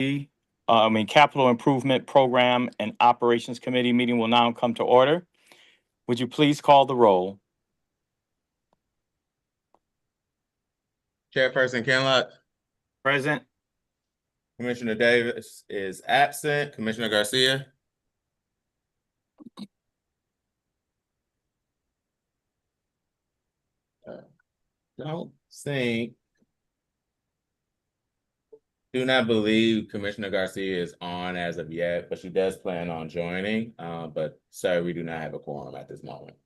Capital Improvement Program and Operations Committee meeting will now come to order. Would you please call the roll? Chairperson Kenlock. Present. Commissioner Davis is absent. Commissioner Garcia. Don't think. Do not believe Commissioner Garcia is on as of yet, but she does plan on joining. But sir, we do not have a quorum at this moment.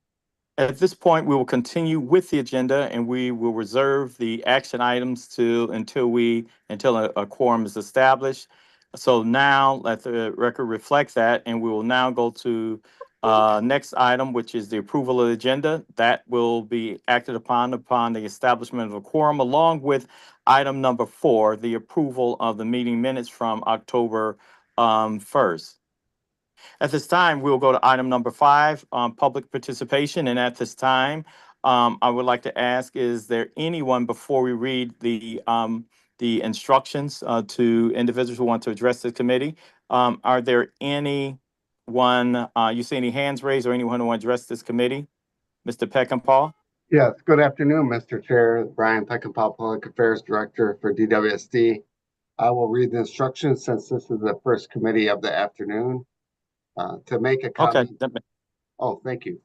At this point, we will continue with the agenda and we will reserve the action items until a quorum is established. So now let the record reflect that, and we will now go to next item, which is the approval of the agenda. That will be acted upon the establishment of a quorum, along with item number 4, the approval of the meeting minutes from October 1st. At this time, we'll go to item number 5, public participation. And at this time, I would like to ask, is there anyone, before we read the instructions to individuals who want to address the committee, are there anyone, you see any hands raised or anyone who want to address this committee? Mr. Peckinpah? Yes, good afternoon, Mr. Chair. Brian Peckinpah, Public Affairs Director for DWSD. I will read the instructions since this is the first committee of the afternoon. To make a comment. Okay. Oh, thank you.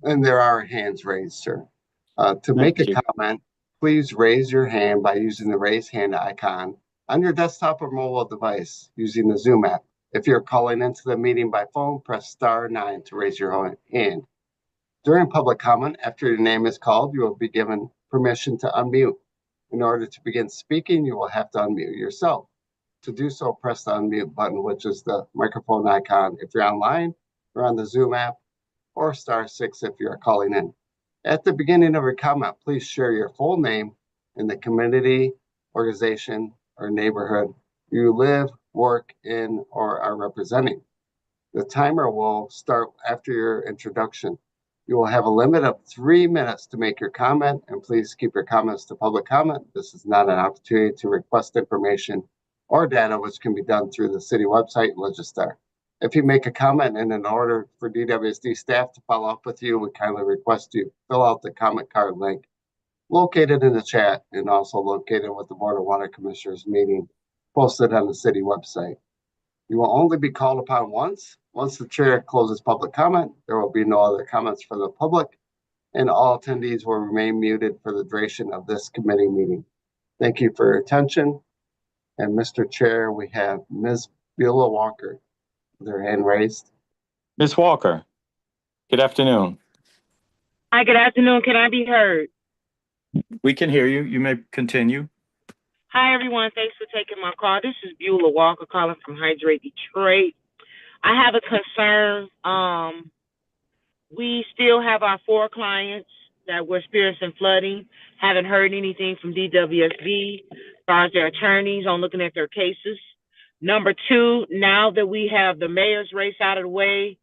And there are hands raised, sir. To make a comment, please raise your hand by using the raise hand icon on your desktop or mobile device using the Zoom app. If you're calling into the meeting by phone, press *9 to raise your hand. During public comment, after your name is called, you will be given permission to unmute. In order to begin speaking, you will have to unmute yourself. To do so, press the unmute button, which is the microphone icon if you're online or on the Zoom app, or *6 if you're calling in. At the beginning of your comment, please share your full name and the community, organization, or neighborhood you live, work in, or are representing. The timer will start after your introduction. You will have a limit of 3 minutes to make your comment, and please keep your comments to public comment. This is not an opportunity to request information or data, which can be done through the city website, Legistar. If you make a comment and in order for DWSD staff to follow up with you, we kindly request you fill out the comment card link located in the chat and also located with the Board of Water Commissioners meeting posted on the city website. You will only be called upon once. Once the chair closes public comment, there will be no other comments from the public, and all attendees will remain muted for the duration of this committee meeting. Thank you for your attention. And Mr. Chair, we have Ms. Beulah Walker with her hand raised. Ms. Walker, good afternoon. Hi, good afternoon. Can I be heard? We can hear you. You may continue. Hi, everyone. Thanks for taking my call. This is Beulah Walker calling from Hydrate Detroit. I have a concern. We still have our 4 clients that were experiencing flooding. Haven't heard anything from DWSD as far as their attorneys on looking at their cases. Number 2, now that we have the mayor's race out of the way,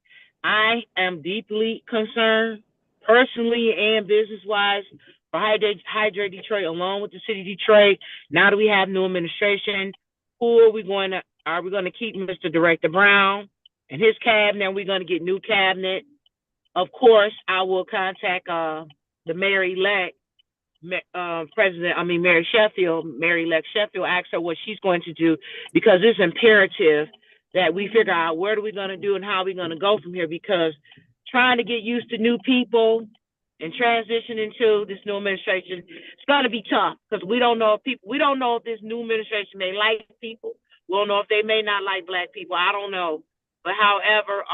I am deeply concerned, personally and business-wise, for Hydrate Detroit, along with the city of Detroit. Now that we have new administration, are we going to keep Mr. Director Brown and his cabinet? Are we going to get new cabinet? Of course, I will contact the mayor-elect, Mayor Sheffield, Mayor-elect Sheffield, ask her what she's going to do, because it's imperative that we figure out what are we going to do and how are we going to go from here, because trying to get used to new people and transition into this new administration, it's going to be tough, because we don't know if this new administration may like people. We don't know if they may not like Black people. I don't know. But however,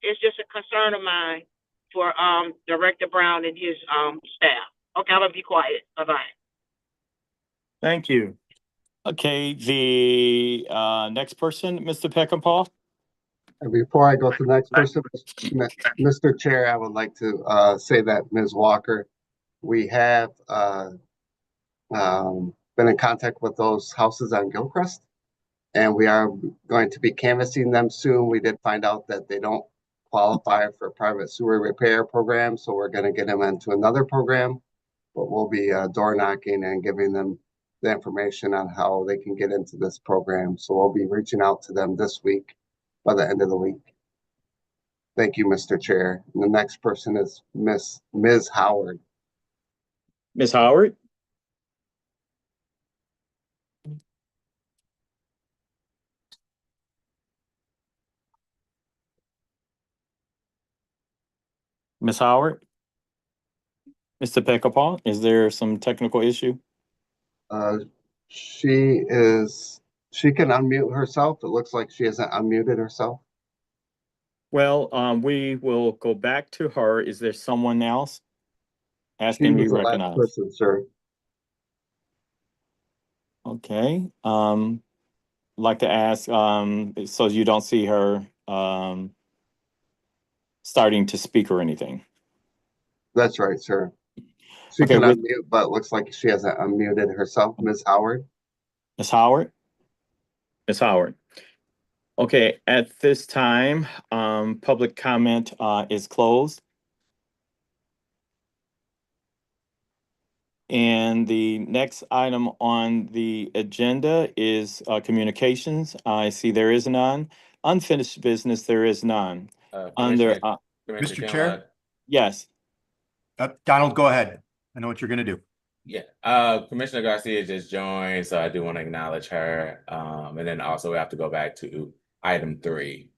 it's just a concern of mine for Director Brown and his staff. Okay, I'm going to be quiet. Bye-bye. Thank you. Okay, the next person, Mr. Peckinpah. And before I go to the next person, Mr. Chair, I would like to say that Ms. Walker, we have been in contact with those houses on Gilchrist, and we are going to be canvassing them soon. We did find out that they don't qualify for a private sewer repair program, so we're going to get them into another program, but we'll be door knocking and giving them the information on how they can get into this program. So we'll be reaching out to them this week by the end of the week. Thank you, Mr. Chair. And the next person is Ms. Howard. Ms. Howard? Ms. Howard? Mr. Peckerpaw, is there some technical issue? She can unmute herself. It looks like she hasn't unmuted herself. Well, we will go back to her. Is there someone else She asking to be was the last recognized? person, sir. Okay, like to ask, so you don't see her, starting to speak or anything? That's right, sir. She Okay, can with unmute, but it looks like she hasn't unmuted herself. Ms. Howard? Ms. Howard? Ms. Howard? Okay, at this time, public comment, is closed. And the next item on the agenda is, communications. I see there is none. Unfinished business, there is none. Under, Commissioner Mr. Chair? Kinlaw, yes, Donald, go ahead. I know what you're gonna do. yeah, Commissioner Garcia just joined, so I do want to acknowledge her. And then also we have to go back to item 3,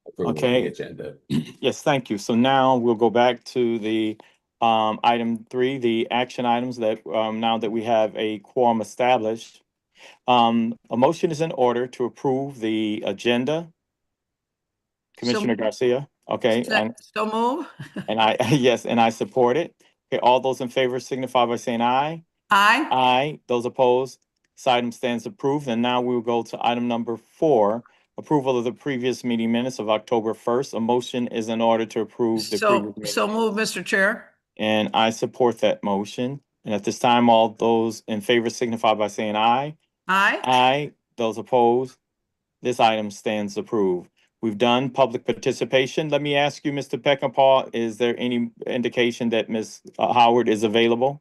approval of the Okay. agenda. yes, thank you. So now we'll go back to the, item 3, the action items that, now that we have a quorum established. A motion is in order to approve the agenda. Commissioner Garcia, okay, and So move. I, yes, and I support it. Okay, all those in favor signify by saying aye. Aye. Aye. Those opposed, this item stands approved. And now we will go to item number 4, approval of the previous meeting minutes of October 1st. A motion is in order to approve the previous meeting. So move, Mr. Chair. And I support that motion. And at this time, all those in favor signify by saying aye. Aye. Aye. Those opposed, this item stands approved. We've done public participation. Let me ask you, Mr. Peckinpah, is there any indication that Ms. Howard is available?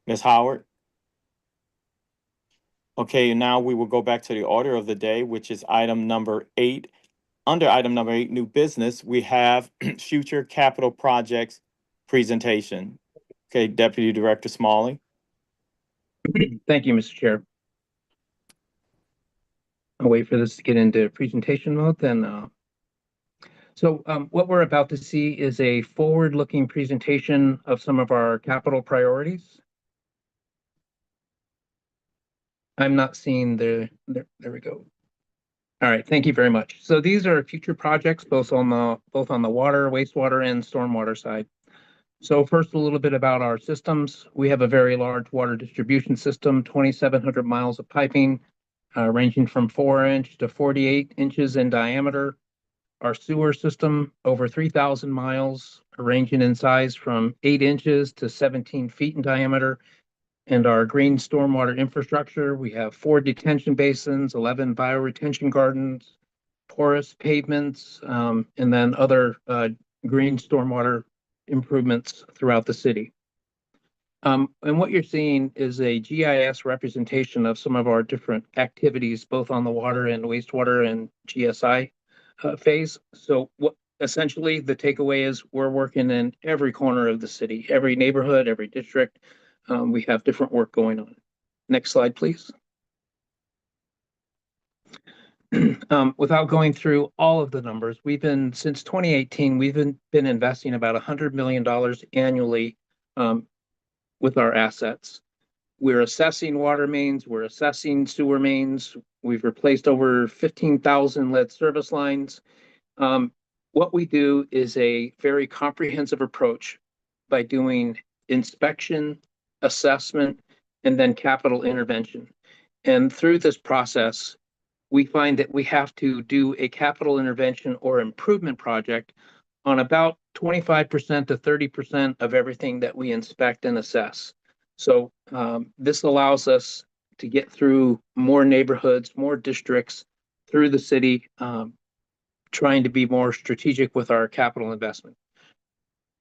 Ms. Howard? Okay, now we will go back to the order of the day, which is item number 8. Under item number 8, new business, we have future capital projects presentation. Okay, Deputy Director Smalley. Thank you, Mr. Chair. I'll wait for this to get into presentation mode then. So what we're about to see is a forward-looking presentation of some of our capital priorities. I'm not seeing there we go. All right, thank you very much. So these are future projects, both on the water, wastewater, and stormwater side. So first, a little bit about our systems. We have a very large water distribution system, 2,700 miles of piping, ranging from 4-inch to 48 inches in diameter. Our sewer system, over 3,000 miles, ranging in size from 8 inches to 17 feet in diameter. And our green stormwater infrastructure, we have 4 detention basins, 11 bioretention gardens, porous pavements, and then other green stormwater improvements throughout the city. And what you're seeing is a GIS representation of some of our different activities, both on the water and wastewater and GSI phase. So what essentially the takeaway is we're working in every corner of the city, every neighborhood, every district. We have different work going on. Next slide, please. Without going through all of the numbers, since 2018, we've been investing about $100 million annually with our assets. We're assessing water mains, we're assessing sewer mains. We've replaced over 15,000 lead service lines. What we do is a very comprehensive approach by doing inspection, assessment, and then capital intervention. And through this process, we find that we have to do a capital intervention or improvement project on about 25% to 30% of everything that we inspect and assess. So this allows us to get through more neighborhoods, more districts through the city, trying to be more strategic with our capital investment.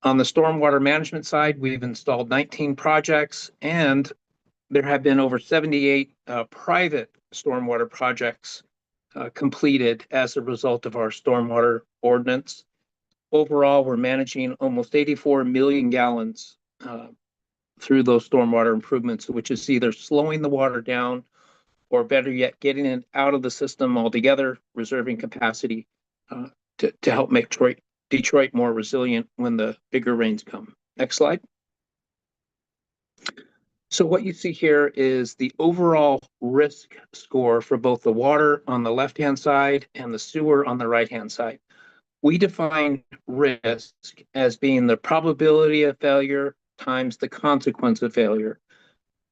On the stormwater management side, we've installed 19 projects, and there have been over 78 private stormwater projects completed as a result of our stormwater ordinance. Overall, we're managing almost 84 million gallons through those stormwater improvements, which is either slowing the water down or better yet, getting it out of the system altogether, reserving capacity to help make Detroit more resilient when the bigger rains come. Next slide. So what you see here is the overall risk score for both the water on the left-hand side and the sewer on the right-hand side. We define risk as being the probability of failure times the consequence of failure.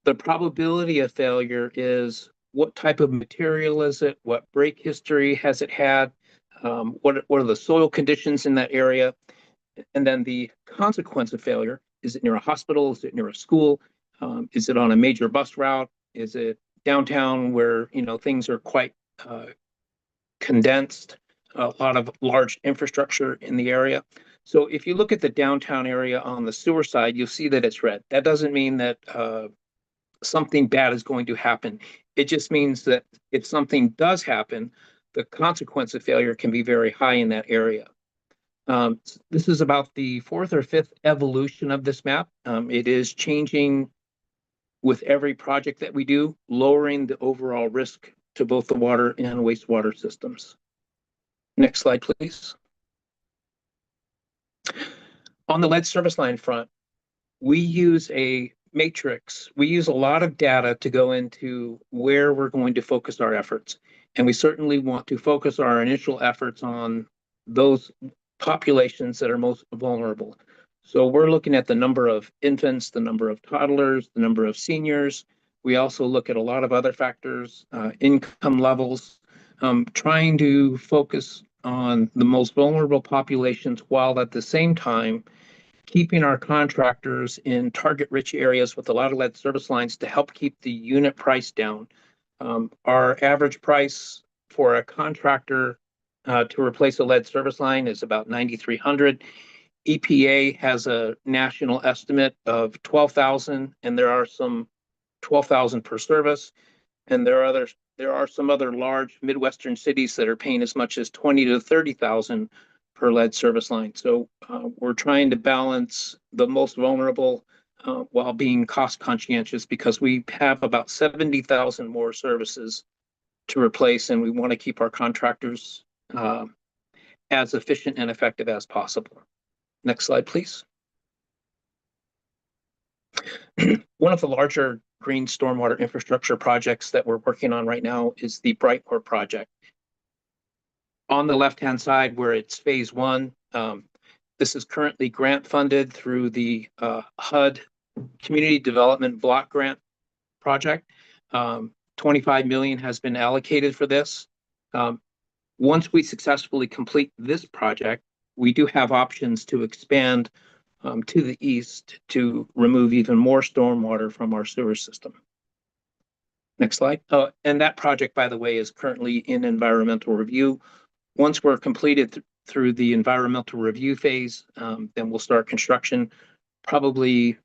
The probability of failure is what type of material is it? What break history has it had? What are the soil conditions in that area? And then the consequence of failure, is it near a hospital? Is it near a school? Is it on a major bus route? Is it downtown where, you know, things are quite condensed, a lot of large infrastructure in the area? So if you look at the downtown area on the sewer side, you'll see that it's red. That doesn't mean that something bad is going to happen. It just means that if something does happen, the consequence of failure can be very high in that area. This is about the fourth or fifth evolution of this map. It is changing with every project that we do, lowering the overall risk to both the water and wastewater systems. Next slide, please. On the lead service line front, we use a matrix. We use a lot of data to go into where we're going to focus our efforts. And we certainly want to focus our initial efforts on those populations that are most vulnerable. So we're looking at the number of infants, the number of toddlers, the number of seniors. We also look at a lot of other factors, income levels, trying to focus on the most vulnerable populations while at the same time keeping our contractors in target-rich areas with a lot of lead service lines to help keep the unit price down. Our average price for a contractor to replace a lead service line is about $9,300. EPA has a national estimate of 12,000, and there are some 12,000 per service. And there are some other large Midwestern cities that are paying as much as 20 to 30,000 per lead service line. So we're trying to balance the most vulnerable while being cost conscientious, because we have about 70,000 more services to replace, and we want to keep our contractors as efficient and effective as possible. Next slide, please. One of the larger green stormwater infrastructure projects that we're working on right now is the Brightmore project. On the left-hand side, where it's phase one, this is currently grant funded through the HUD Community Development Block Grant project. 25 million has been allocated for this. Once we successfully complete this project, we do have options to expand to the east to remove even more stormwater from our sewer system. Next slide. And that project, by the way, is currently in environmental review. Once we're completed through the environmental review phase, then we'll start construction probably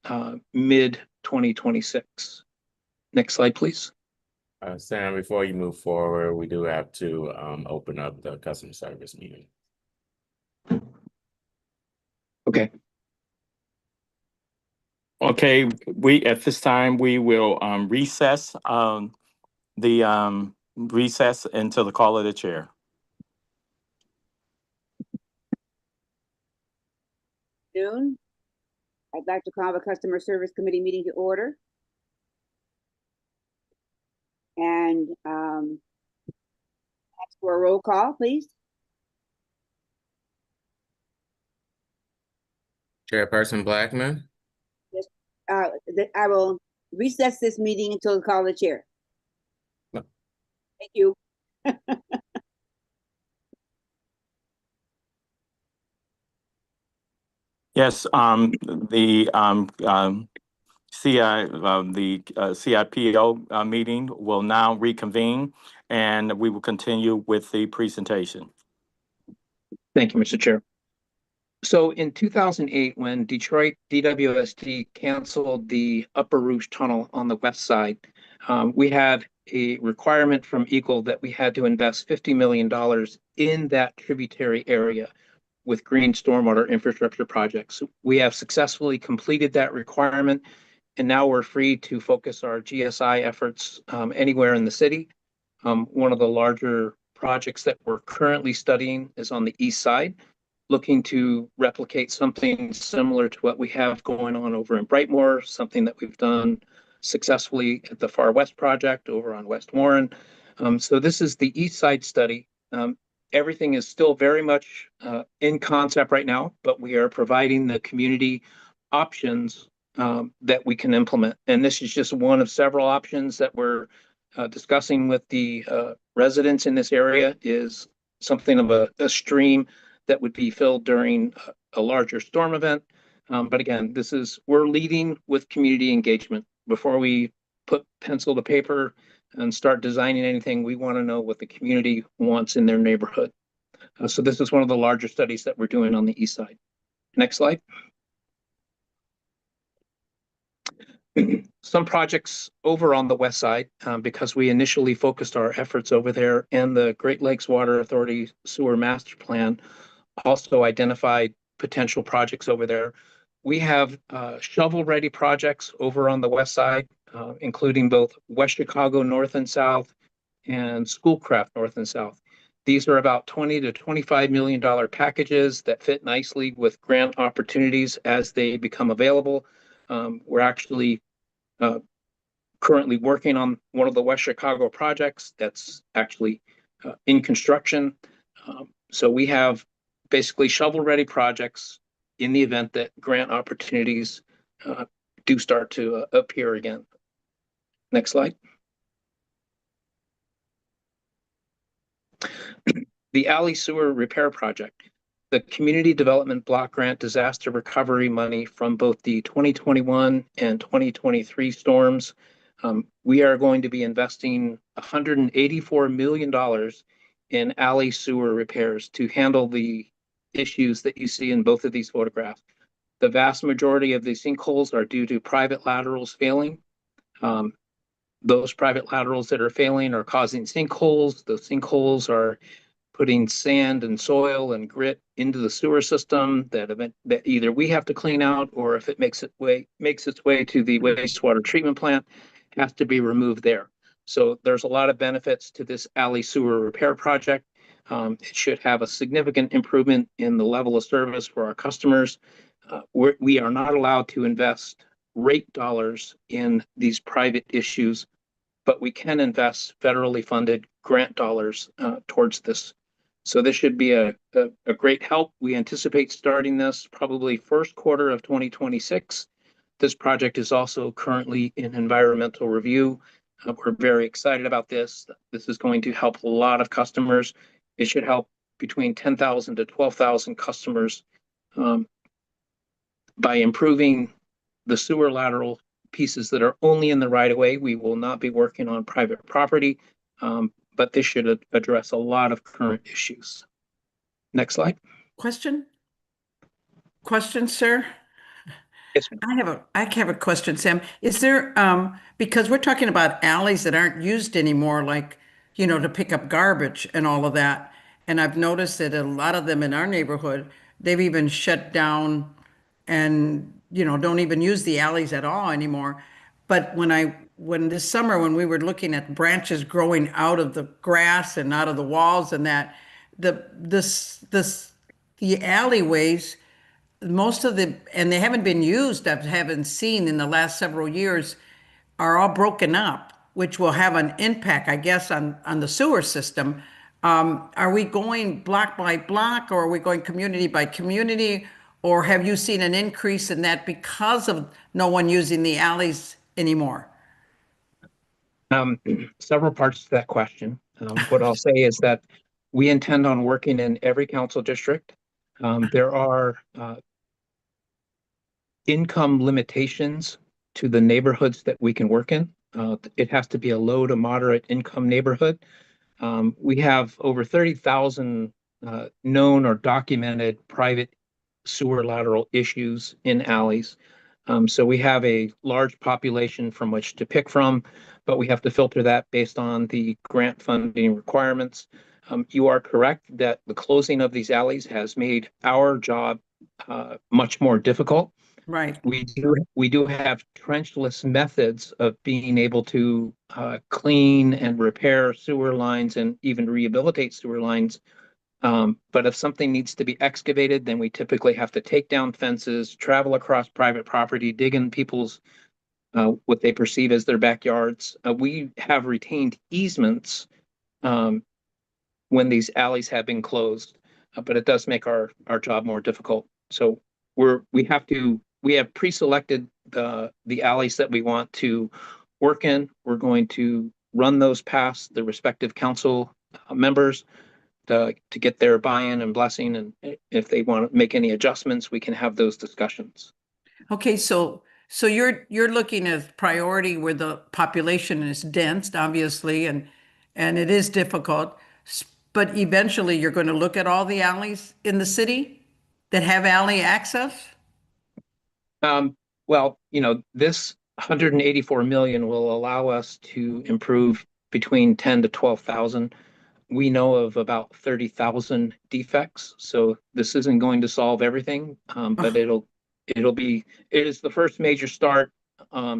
mid-2026. Next slide, please. Sam, before you move forward, we do have to open up the customer service meeting. Okay. Okay, at this time, we will recess recess until the call of the chair. Noon. I'd like to call the Customer Service Committee meeting to order. And ask for a roll call, please. Chairperson Blackman. Yes, I will recess this meeting until the call of the chair. No. Thank you. Yes, the CIPO meeting will now reconvene, and we will continue with the presentation. Thank you, Mr. Chair. So in 2008, when Detroit DWSD canceled the Upper Rouge Tunnel on the west side, we had a requirement from Eagle that we had to invest $50 million in that tributary area with green stormwater infrastructure projects. We have successfully completed that requirement, and now we're free to focus our GSI efforts anywhere in the city. One of the larger projects that we're currently studying is on the east side, looking to replicate something similar to what we have going on over in Brightmoor, something that we've done successfully at the Far West project over on West Warren. So this is the east side study. Everything is still very much in concept right now, but we are providing the community options that we can implement. And this is just one of several options that we're discussing with the residents in this area, is something of a stream that would be filled during a larger storm event. But again, we're leading with community engagement. Before we put pencil to paper and start designing anything, we want to know what the community wants in their neighborhood. So this is one of the larger studies that we're doing on the east side. Next slide. Some projects over on the west side, because we initially focused our efforts over there, and the Great Lakes Water Authority Sewer Master Plan also identified potential projects over there. We have shovel-ready projects over on the west side, including both West Chicago North and South and Schoolcraft North and South. These are about $20 to $25 million packages that fit nicely with grant opportunities as they become available. We're actually currently working on one of the West Chicago projects that's actually in construction. So we have basically shovel-ready projects in the event that grant opportunities do start to appear again. Next slide. The alley sewer repair project. The Community Development Block Grant disaster recovery money from both the 2021 and 2023 storms. We are going to be investing $184 million in alley sewer repairs to handle the issues that you see in both of these photographs. The vast majority of the sinkholes are due to private laterals failing. Those private laterals that are failing are causing sinkholes. Those sinkholes are putting sand and soil and grit into the sewer system that either we have to clean out, or if it makes its way to the wastewater treatment plant, has to be removed there. So there's a lot of benefits to this alley sewer repair project. It should have a significant improvement in the level of service for our customers. We are not allowed to invest rate dollars in these private issues, but we can invest federally funded grant dollars towards this. So this should be a great help. We anticipate starting this probably first quarter of 2026. This project is also currently in environmental review. We're very excited about this. This is going to help a lot of customers. It should help between 10,000 to 12,000 customers by improving the sewer lateral pieces that are only in the right of way. We will not be working on private property, but this should address a lot of current issues. Next slide. Question, sir? Yes, I have a question, Sam. Is there, because we're talking about alleys that aren't used anymore, like, to pick up garbage and all of that. And I've noticed that a lot of them in our neighborhood, they've even shut down and, don't even use the alleys at all anymore. But when this summer, when we were looking at branches growing out of the grass and out of the walls and that, the alleyways, most of and they haven't been used, I haven't seen in the last several years, are all broken up, which will have an impact, I guess, on the sewer system. Are we going block by block, or are we going community by community? Or have you seen an increase in that because of no one using the alleys anymore? Several parts to that question. What I'll say is that we intend on working in every council district. There are income limitations to the neighborhoods that we can work in. It has to be a low to moderate income neighborhood. We have over 30,000 known or documented private sewer lateral issues in alleys. So we have a large population from which to pick from, but we have to filter that based on the grant funding requirements. You are correct that the closing of these alleys has made our job much more difficult. Right. We do have trenchless methods of being able to clean and repair sewer lines and even rehabilitate sewer lines. But if something needs to be excavated, then we typically have to take down fences, travel across private property, dig in people's what they perceive as their backyards. We have retained easements when these alleys have been closed, but it does make our job more difficult. So we have pre-selected the alleys that we want to work in. We're going to run those past the respective council members to get their buy-in and blessing. And if they want to make any adjustments, we can have those discussions. Okay, so you're looking at priority where the population is dense, obviously, and it is difficult. But eventually, you're going to look at all the alleys in the city that have alley access? Well, this 184 million will allow us to improve between 10 to 12,000. We know of about 30,000 defects, so this isn't going to solve everything, but it is the first major start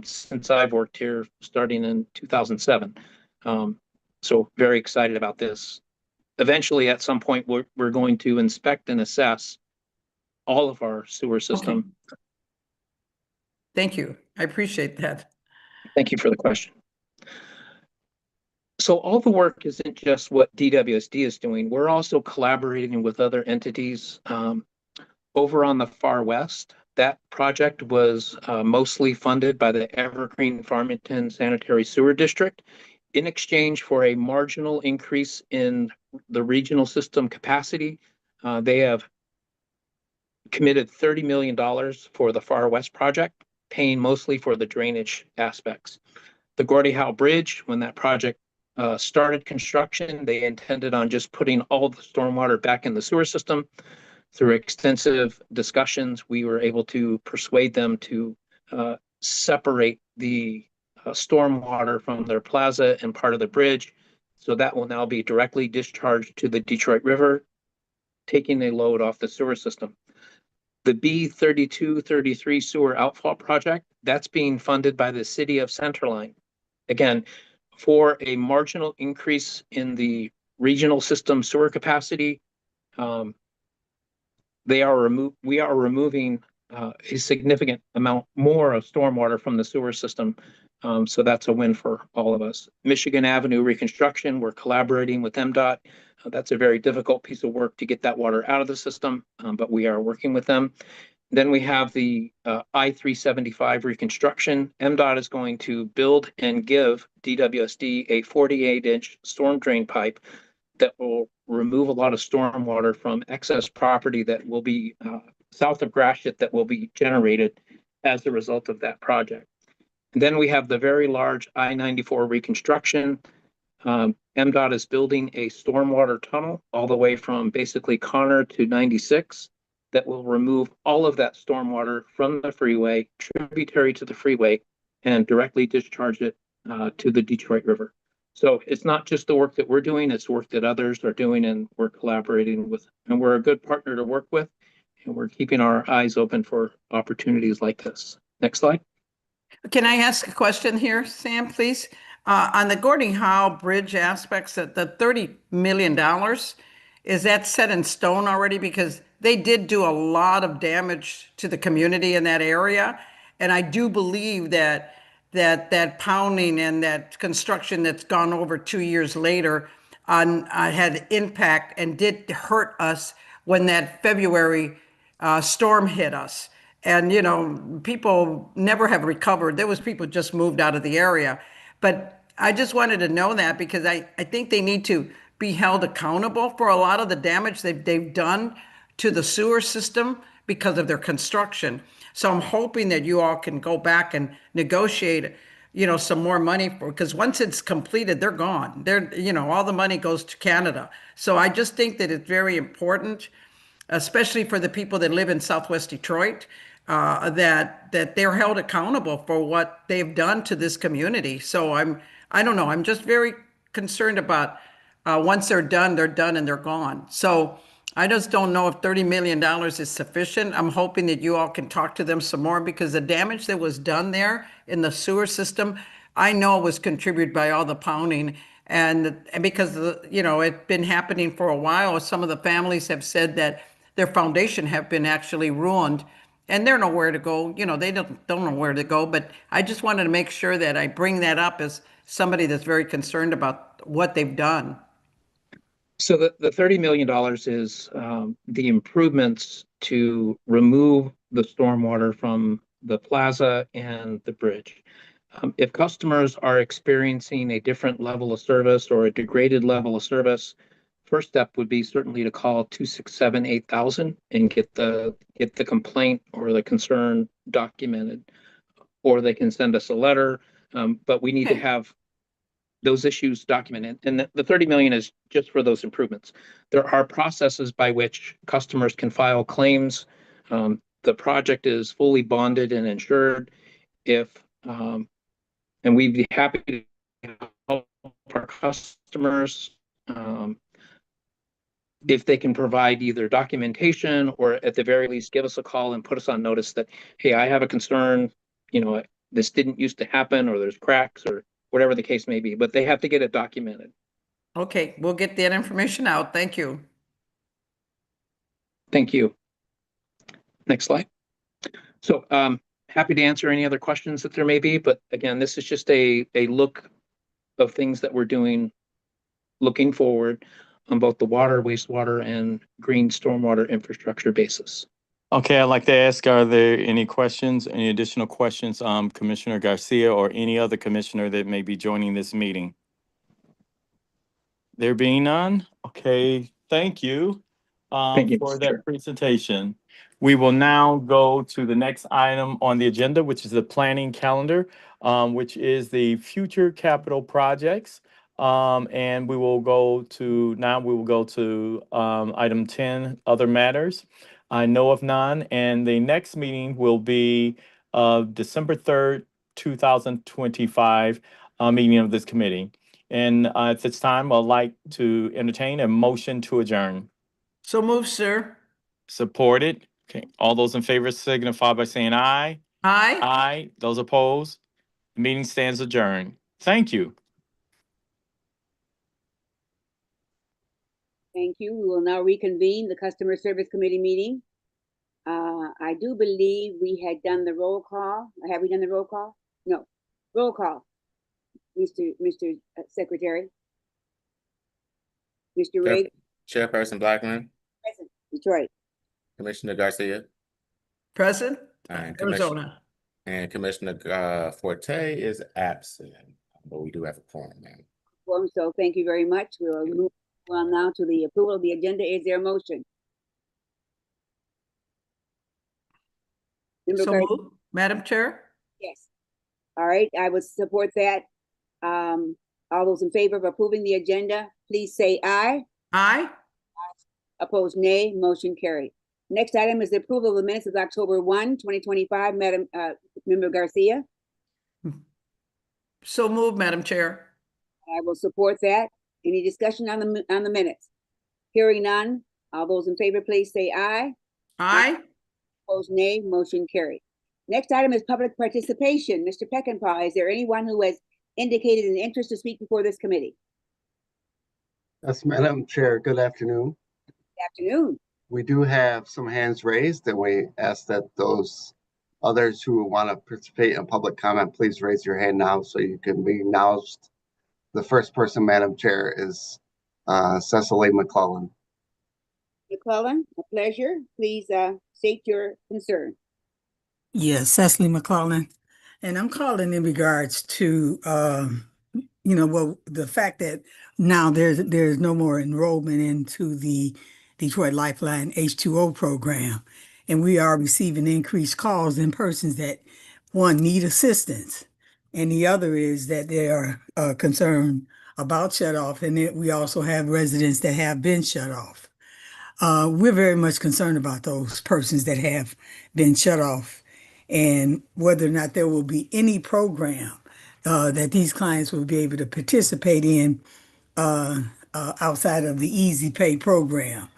since I've worked here, starting in 2007. So very excited about this. Eventually, at some point, we're going to inspect and assess all of our sewer system. Okay. Thank you. I appreciate that. Thank you for the question. So all the work isn't just what DWSD is doing. We're also collaborating with other entities over on the far west. That project was mostly funded by the Evergreen Farmington Sanitary Sewer District in exchange for a marginal increase in the regional system capacity. They have committed $30 million for the Far West project, paying mostly for the drainage aspects. The Gordie Howe Bridge, when that project started construction, they intended on just putting all the stormwater back in the sewer system. Through extensive discussions, we were able to persuade them to separate the stormwater from their plaza and part of the bridge. So that will now be directly discharged to the Detroit River, taking a load off the sewer system. The B3233 sewer outfall project, that's being funded by the city of Centerline. Again, for a marginal increase in the regional system sewer capacity, we are removing a significant amount more of stormwater from the sewer system. So that's a win for all of us. Michigan Avenue reconstruction, we're collaborating with MDOT. That's a very difficult piece of work to get that water out of the system, but we are working with them. Then we have the I-375 reconstruction. MDOT is going to build and give DWSD a 48-inch storm drain pipe that will remove a lot of storm water from excess property that will be south of Gratiot that will be generated as a result of that project. And then we have the very large I-94 reconstruction. MDOT is building a stormwater tunnel all the way from basically Connor to 96 that will remove all of that stormwater from the freeway, tributary to the freeway, and directly discharge it to the Detroit River. So it's not just the work that we're doing, it's work that others are doing, and we're collaborating with, and we're a good partner to work with, and we're keeping our eyes open for opportunities like this. Next slide. Can I ask a question here, Sam, please? On the Gordie Howe Bridge aspects, the $30 million, is that set in stone already? Because they did do a lot of damage to the community in that area. And I do believe that pounding and that construction that's gone over 2 years later had impact and did hurt us when that February storm hit us. And, people never have recovered. There was people just moved out of the area. But I just wanted to know that because I think they need to be held accountable for a lot of the damage they've done to the sewer system because of their construction. So I'm hoping that you all can go back and negotiate, some more money because once it's completed, they're gone. All the money goes to Canada. So I just think that it's very important especially for the people that live in Southwest Detroit, that they're held accountable for what they've done to this community. So I don't know, I'm just very concerned about once they're done and they're gone. So I just don't know if $30 million is sufficient. I'm hoping that you all can talk to them some more because the damage that was done there in the sewer system, I know was contributed by all the pounding. And because, it's been happening for a while, some of the families have said that their foundation have been actually ruined and they're nowhere to go. They don't know where to go. But I just wanted to make sure that I bring that up as somebody that's very concerned about what they've done. So the $30 million is the improvements to remove the stormwater from the plaza and the bridge. If customers are experiencing a different level of service or a degraded level of service, first step would be certainly to call 267-8000 and get the complaint or the concern documented, or they can send us a letter. But we need to have those issues documented. And the 30 million is just for those improvements. There are processes by which customers can file claims. The project is fully bonded and insured. And we'd be happy to help our customers if they can provide either documentation or at the very least give us a call and put us on notice that, hey, I have a concern, this didn't used to happen, or there's cracks, or whatever the case may be, but they have to get it documented. Okay, we'll get that information out. Thank you. Thank you. Next slide. So happy to answer any other questions that there may be, but again, this is just a look of things that we're doing looking forward on both the water, wastewater, and green stormwater infrastructure basis. Okay, I'd like to ask, are there any questions, any additional questions, Commissioner Garcia or any other commissioner that may be joining this meeting? There being none, okay, thank you Thank you, for Mr. that Chair. presentation. We will now go to the next item on the agenda, which is the planning calendar, which is the future capital projects. And we will go to item 10, other matters. I know of none, and the next meeting will be December 3rd, 2025, meeting of this committee. And at this time, I'd like to entertain a motion to adjourn. So move, sir. Supported. Okay, all those in favor signify by saying aye. Aye. Aye. Those opposed? The meeting stands adjourned. Thank you. Thank you. We will now reconvene the Customer Service Committee meeting. I do believe we had done the roll call. Have we done the roll call? No. Roll call. Mr. Secretary. Mr. Riggs. Chairperson Blackman, Present. Detroit. Commissioner Garcia, Present. and Arizona. Commissioner Forte is absent, but we do have a quorum, ma'am. So thank you very much. We will move on now to the approval of the agenda. Is there a motion? So move, Madam Chair. Yes. All right, I would support that. All those in favor of approving the agenda, please say aye. Aye. Opposed, nay. Motion carried. Next item is the approval of the minutes of October 1, 2025. Madam Member Garcia. So move, Madam Chair. I will support that. Any discussion on the minutes? Hearing none. All those in favor, please say aye. Aye. Opposed, nay. Motion carried. Next item is public participation. Mr. Peckinpah, is there anyone who has indicated an interest to speak before this committee? Yes, Madam Chair, good afternoon. Good afternoon. We do have some hands raised, and we ask that those others who want to participate in public comment, please raise your hand now so you can be acknowledged. The first person, Madam Chair, is Cecily McClellan. McClellan, a pleasure. Please state your concern. Yes, Cecily McClellan. And I'm calling in regards to, the fact that now there's no more enrollment into the Detroit Lifeline H2O program. And we are receiving increased calls in persons that, one, need assistance. And the other is that they are concerned about shut off. And we also have residents that have been shut off. we're very much concerned about those persons that have been shut off and whether or not there will be any program that these clients will be able to participate in outside of the Easy Pay program.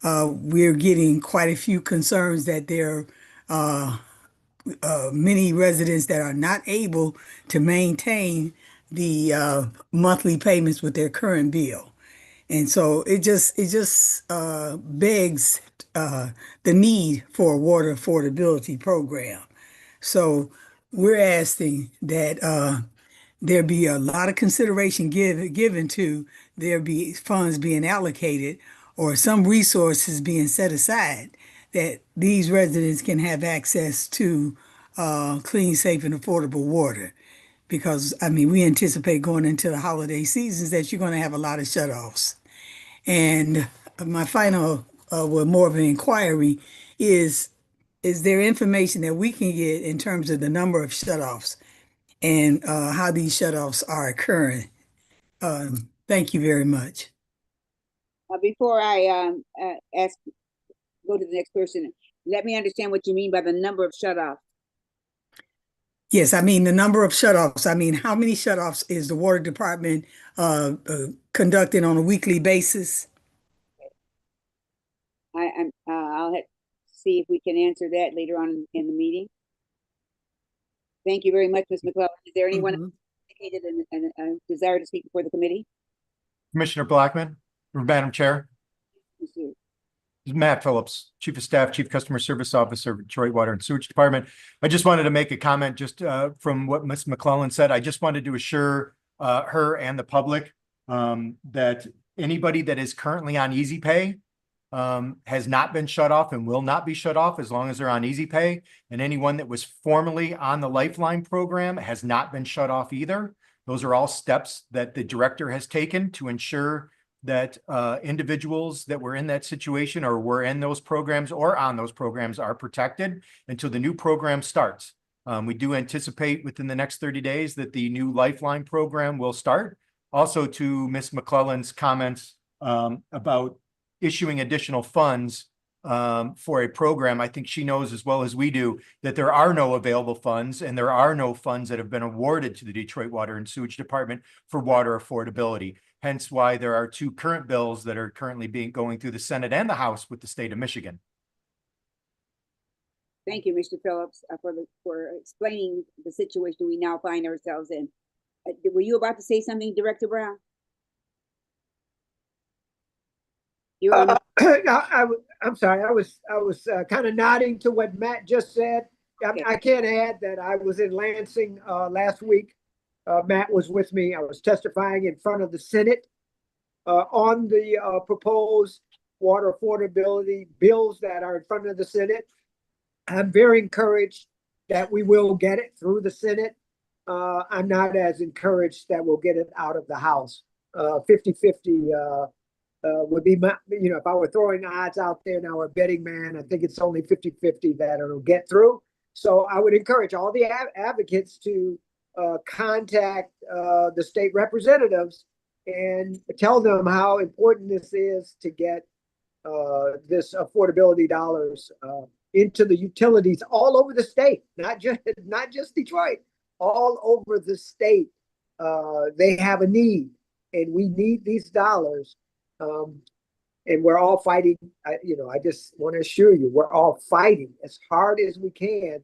We're getting quite a few concerns that there are many residents that are not able to maintain the monthly payments with their current bill. And so it just begs the need for a water affordability program. So we're asking that there be a lot of consideration given to there be funds being allocated or some resources being set aside that these residents can have access to clean, safe, and affordable water. Because, I mean, we anticipate going into the holiday seasons that you're going to have a lot of shutoffs. And my final, well, more of an inquiry is there information that we can get in terms of the number of shutoffs and how these shutoffs are occurring? Thank you very much. Before I go to the next person, let me understand what you mean by the number of shutoffs. Yes, I mean the number of shutoffs. I mean, how many shutoffs is the water department conducting on a weekly basis? I'll see if we can answer that later on in the meeting. Thank you very much, Ms. McClellan. Is there anyone indicated a desire to speak before the committee? Commissioner Blackman, Madam Chair. Monsieur. Matt Phillips, Chief of Staff, Chief Customer Service Officer, Detroit Water and Sewage Department. I just wanted to make a comment just from what Ms. McClellan said. I just wanted to assure her and the public that anybody that is currently on Easy Pay has not been shut off and will not be shut off as long as they're on Easy Pay. And anyone that was formerly on the Lifeline program has not been shut off either. Those are all steps that the director has taken to ensure that individuals that were in that situation or were in those programs or on those programs are protected until the new program starts. We do anticipate within the next 30 days that the new Lifeline program will start. Also, to Ms. McClellan's comments about issuing additional funds for a program, I think she knows as well as we do that there are no available funds and there are no funds that have been awarded to the Detroit Water and Sewage Department for water affordability. Hence why there are two current bills that are currently going through the Senate and the House with the state of Michigan. Thank you, Mr. Phillips, for explaining the situation we now find ourselves in. Were you about to say something, Director Brown? You're on. I'm sorry. I was kind of nodding to what Matt just said. Okay. I can't add that I was in Lansing last week. Matt was with me. I was testifying in front of the Senate on the proposed water affordability bills that are in front of the Senate. I'm very encouraged that we will get it through the Senate. I'm not as encouraged that we'll get it out of the House. 50-50 would be my, if I were throwing odds out there now, a betting man, I think it's only 50-50 that it'll get through. So I would encourage all the advocates to contact the state representatives and tell them how important this is to get this affordability dollars into the utilities all over the state, not just Detroit, all over the state. They have a need, and we need these dollars. And we're all fighting. I just want to assure you, we're all fighting as hard as we can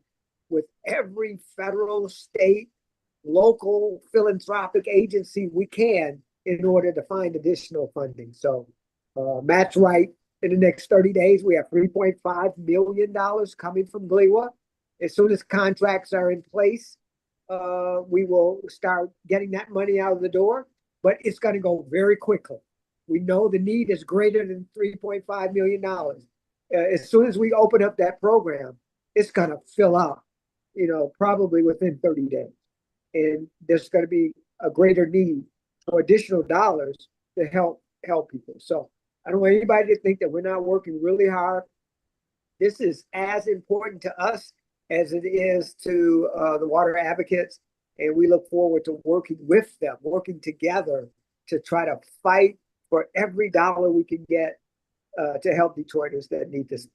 with every federal, state, local philanthropic agency we can in order to find additional funding. So Matt's right. In the next 30 days, we have $3.5 million coming from GLEWA. As soon as contracts are in place, we will start getting that money out of the door, but it's going to go very quickly. We know the need is greater than $3.5 million. As soon as we open up that program, it's going to fill up, probably within 30 days. And there's going to be a greater need for additional dollars to help people. So I don't want anybody to think that we're not working really hard. This is as important to us as it is to the water advocates. And we look forward to working with them, working together to try to fight for every dollar we can get to help Detroiters that need this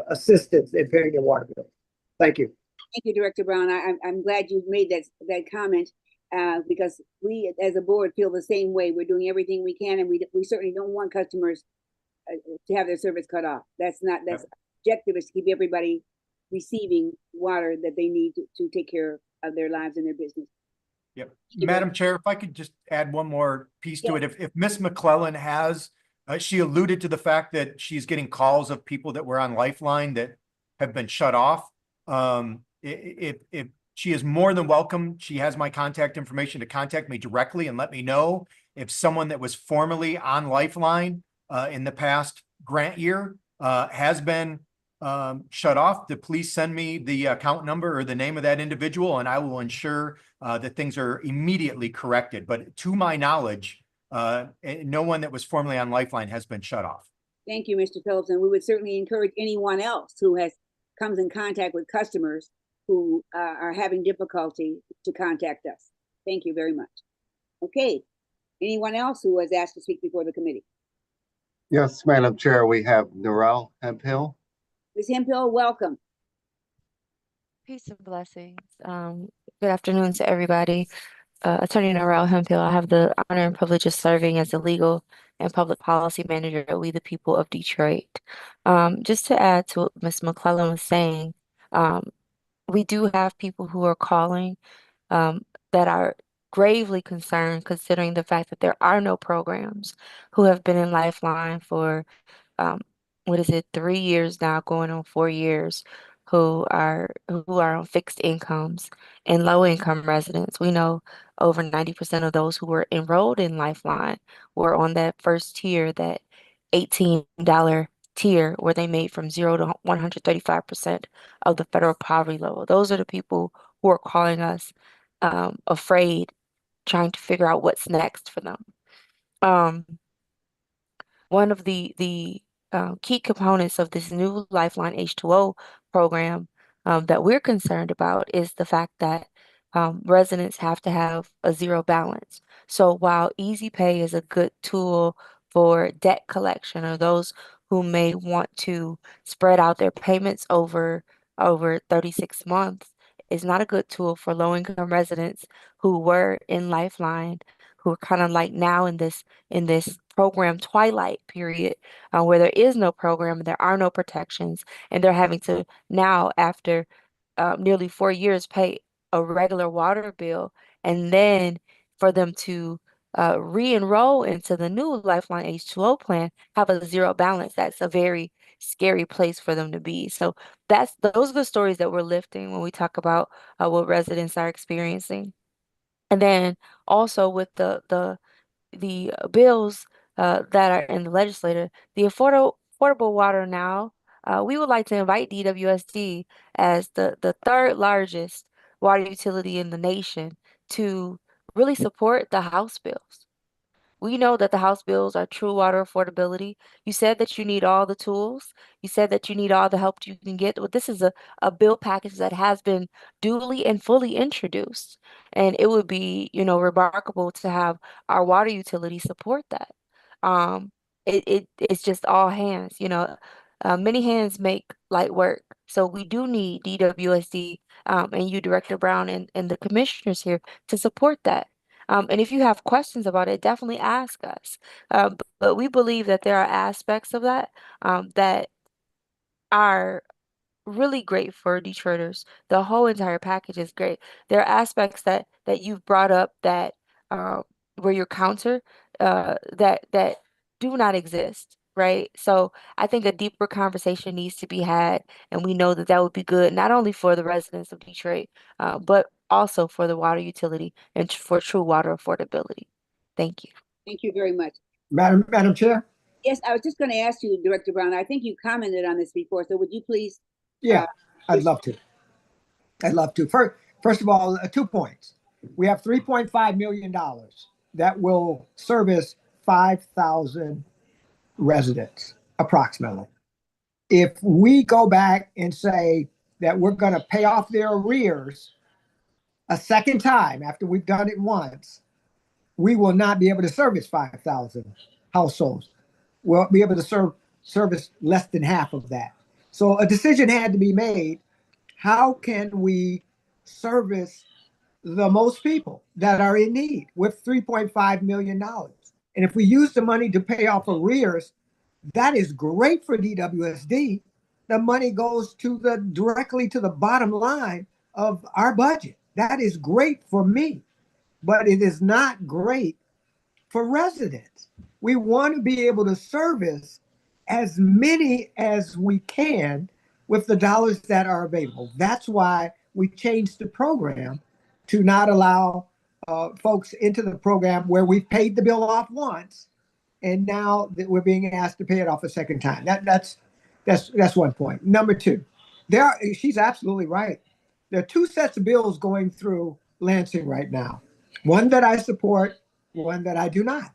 assistance in paying their water bill. Thank you. Thank you, Director Brown. I'm glad you made that comment because we, as a board, feel the same way. We're doing everything we can, and we certainly don't want customers to have their service cut off. That's objective is to keep everybody receiving water that they need to take care of their lives and their business. Yep. Madam Chair, if I could just add one more piece to it. If Ms. McClellan has, she alluded to the fact that she's getting calls of people that were on Lifeline that have been shut off. If she is more than welcome, she has my contact information to contact me directly and let me know if someone that was formerly on Lifeline in the past grant year has been shut off, to please send me the account number or the name of that individual, and I will ensure that things are immediately corrected. But to my knowledge, no one that was formerly on Lifeline has been shut off. Thank you, Mr. Phillips, and we would certainly encourage anyone else who comes in contact with customers who are having difficulty to contact us. Thank you very much. Okay, anyone else who has asked to speak before the committee? Yes, Madam Chair, we have Narelle Hemphill. Ms. Hemphill, welcome. Peace and blessings. Good afternoon to everybody. Attorney Narelle Hemphill, I have the honor and privilege of serving as the legal and public policy manager at We the People of Detroit. Just to add to what Ms. McClellan was saying, we do have people who are calling that are gravely concerned, considering the fact that there are no programs, who have been in Lifeline for 3 years now, going on 4 years, who are on fixed incomes and low income residents. We know over 90% of those who were enrolled in Lifeline were on that first tier, that $18 tier, where they made from 0 to 135% of the federal poverty level. Those are the people who are calling us afraid, trying to figure out what's next for them. One of the key components of this new Lifeline H2O program that we're concerned about is the fact that residents have to have a zero balance. So while Easy Pay is a good tool for debt collection, or those who may want to spread out their payments over 36 months, is not a good tool for low-income residents who were in Lifeline, who are kind of like now in this program twilight period, where there is no program, there are no protections, and they're having to now, after nearly 4 years, pay a regular water bill, and then for them to re-enroll into the new Lifeline H2O plan, have a zero balance. That's a very scary place for them to be. So those are the stories that we're lifting when we talk about what residents are experiencing. And then also with the bills that are in the legislature, the affordable water now, we would like to invite DWSD as the third largest water utility in the nation to really support the House bills. We know that the House bills are true water affordability. You said that you need all the tools. You said that you need all the help you can get. Well, this is a bill package that has been duly and fully introduced. And it would be, remarkable to have our water utility support that. It's just all hands, many hands make light work. So we do need DWSD and you, Director Brown, and the commissioners here to support that. And if you have questions about it, definitely ask us. But we believe that there are aspects of that that are really great for Detroiters. The whole entire package is great. There are aspects that you've brought up that where you're counter that do not exist, right? So I think a deeper conversation needs to be had, and we know that would be good not only for the residents of Detroit, but also for the water utility and for true water affordability. Thank you. Thank you very much. Madam Chair? Yes, I was just going to ask you, Director Brown, I think you commented on this before, so would you please? Yeah, I'd love to. First of all, 2 points. We have $3.5 million that will service 5,000 residents, approximately. If we go back and say that we're going to pay off their arrears a second time after we've done it once, we will not be able to service 5,000 households. will be able to service less than half of that. So a decision had to be made. How can we service the most people that are in need with $3.5 million? And if we use the money to pay off arrears, that is great for DWSD. The money goes directly to the bottom line of our budget. That is great for me, but it is not great for residents. We want to be able to service as many as we can with the dollars that are available. That's why we changed the program to not allow folks into the program where we've paid the bill off once, and now that we're being asked to pay it off a second time. That's one point. Number two, she's absolutely right. There are two sets of bills going through Lansing right now. One that I support, one that I do not.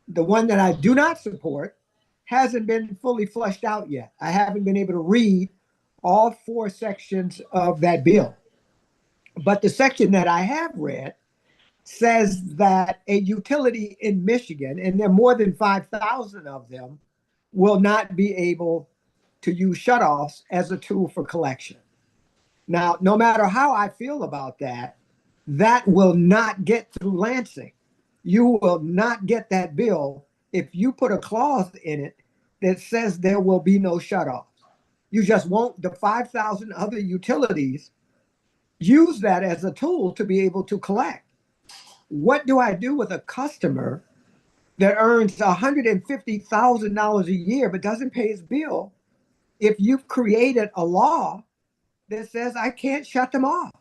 The one that I do not support hasn't been fully fleshed out yet. I haven't been able to read all 4 sections of that bill. But the section that I have read says that a utility in Michigan, and there are more than 5,000 of them, will not be able to use shutoffs as a tool for collection. Now, no matter how I feel about that, that will not get through Lansing. You will not get that bill if you put a clause in it that says there will be no shutoffs. You just won't. The 5,000 other utilities use that as a tool to be able to collect. What do I do with a customer that earns $150,000 a year but doesn't pay his bill if you've created a law that says I can't shut them off?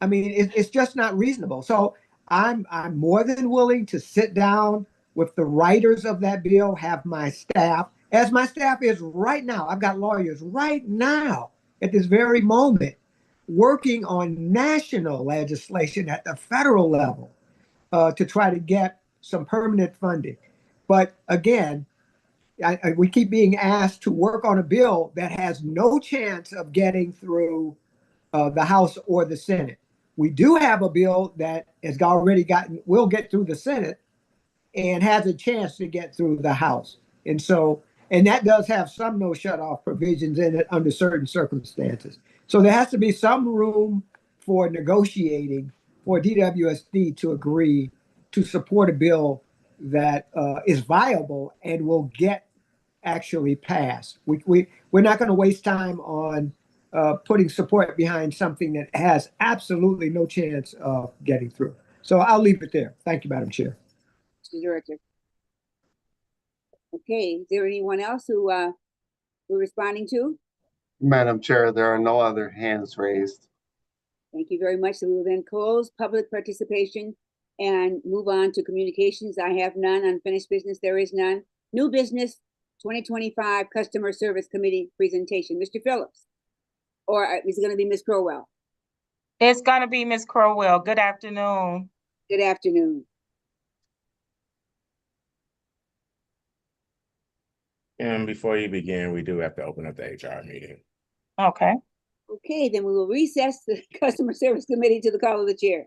I mean, it's just not reasonable. So I'm more than willing to sit down with the writers of that bill, have my staff, as my staff is right now. I've got lawyers right now at this very moment working on national legislation at the federal level to try to get some permanent funding. But again, we keep being asked to work on a bill that has no chance of getting through the House or the Senate. We do have a bill that will get through the Senate and has a chance to get through the House. And that does have some no shut off provisions in it under certain circumstances. So there has to be some room for negotiating for DWSD to agree to support a bill that is viable and will get actually passed. We're not going to waste time on putting support behind something that has absolutely no chance of getting through. So I'll leave it there. Thank you, Madam Chair. Mr. Director. Okay, is there anyone else who we're responding to? Madam Chair, there are no other hands raised. Thank you very much. So we will then close public participation and move on to communications. I have none. Unfinished business, there is none. New business, 2025 Customer Service Committee presentation. Mr. Phillips, or is it going to be Ms. Crowell? It's going to be Ms. Crowell. Good afternoon. Good afternoon. And before you begin, we do have to open up the HR meeting. Okay. Okay, then we will recess the Customer Service Committee to the call of the chair.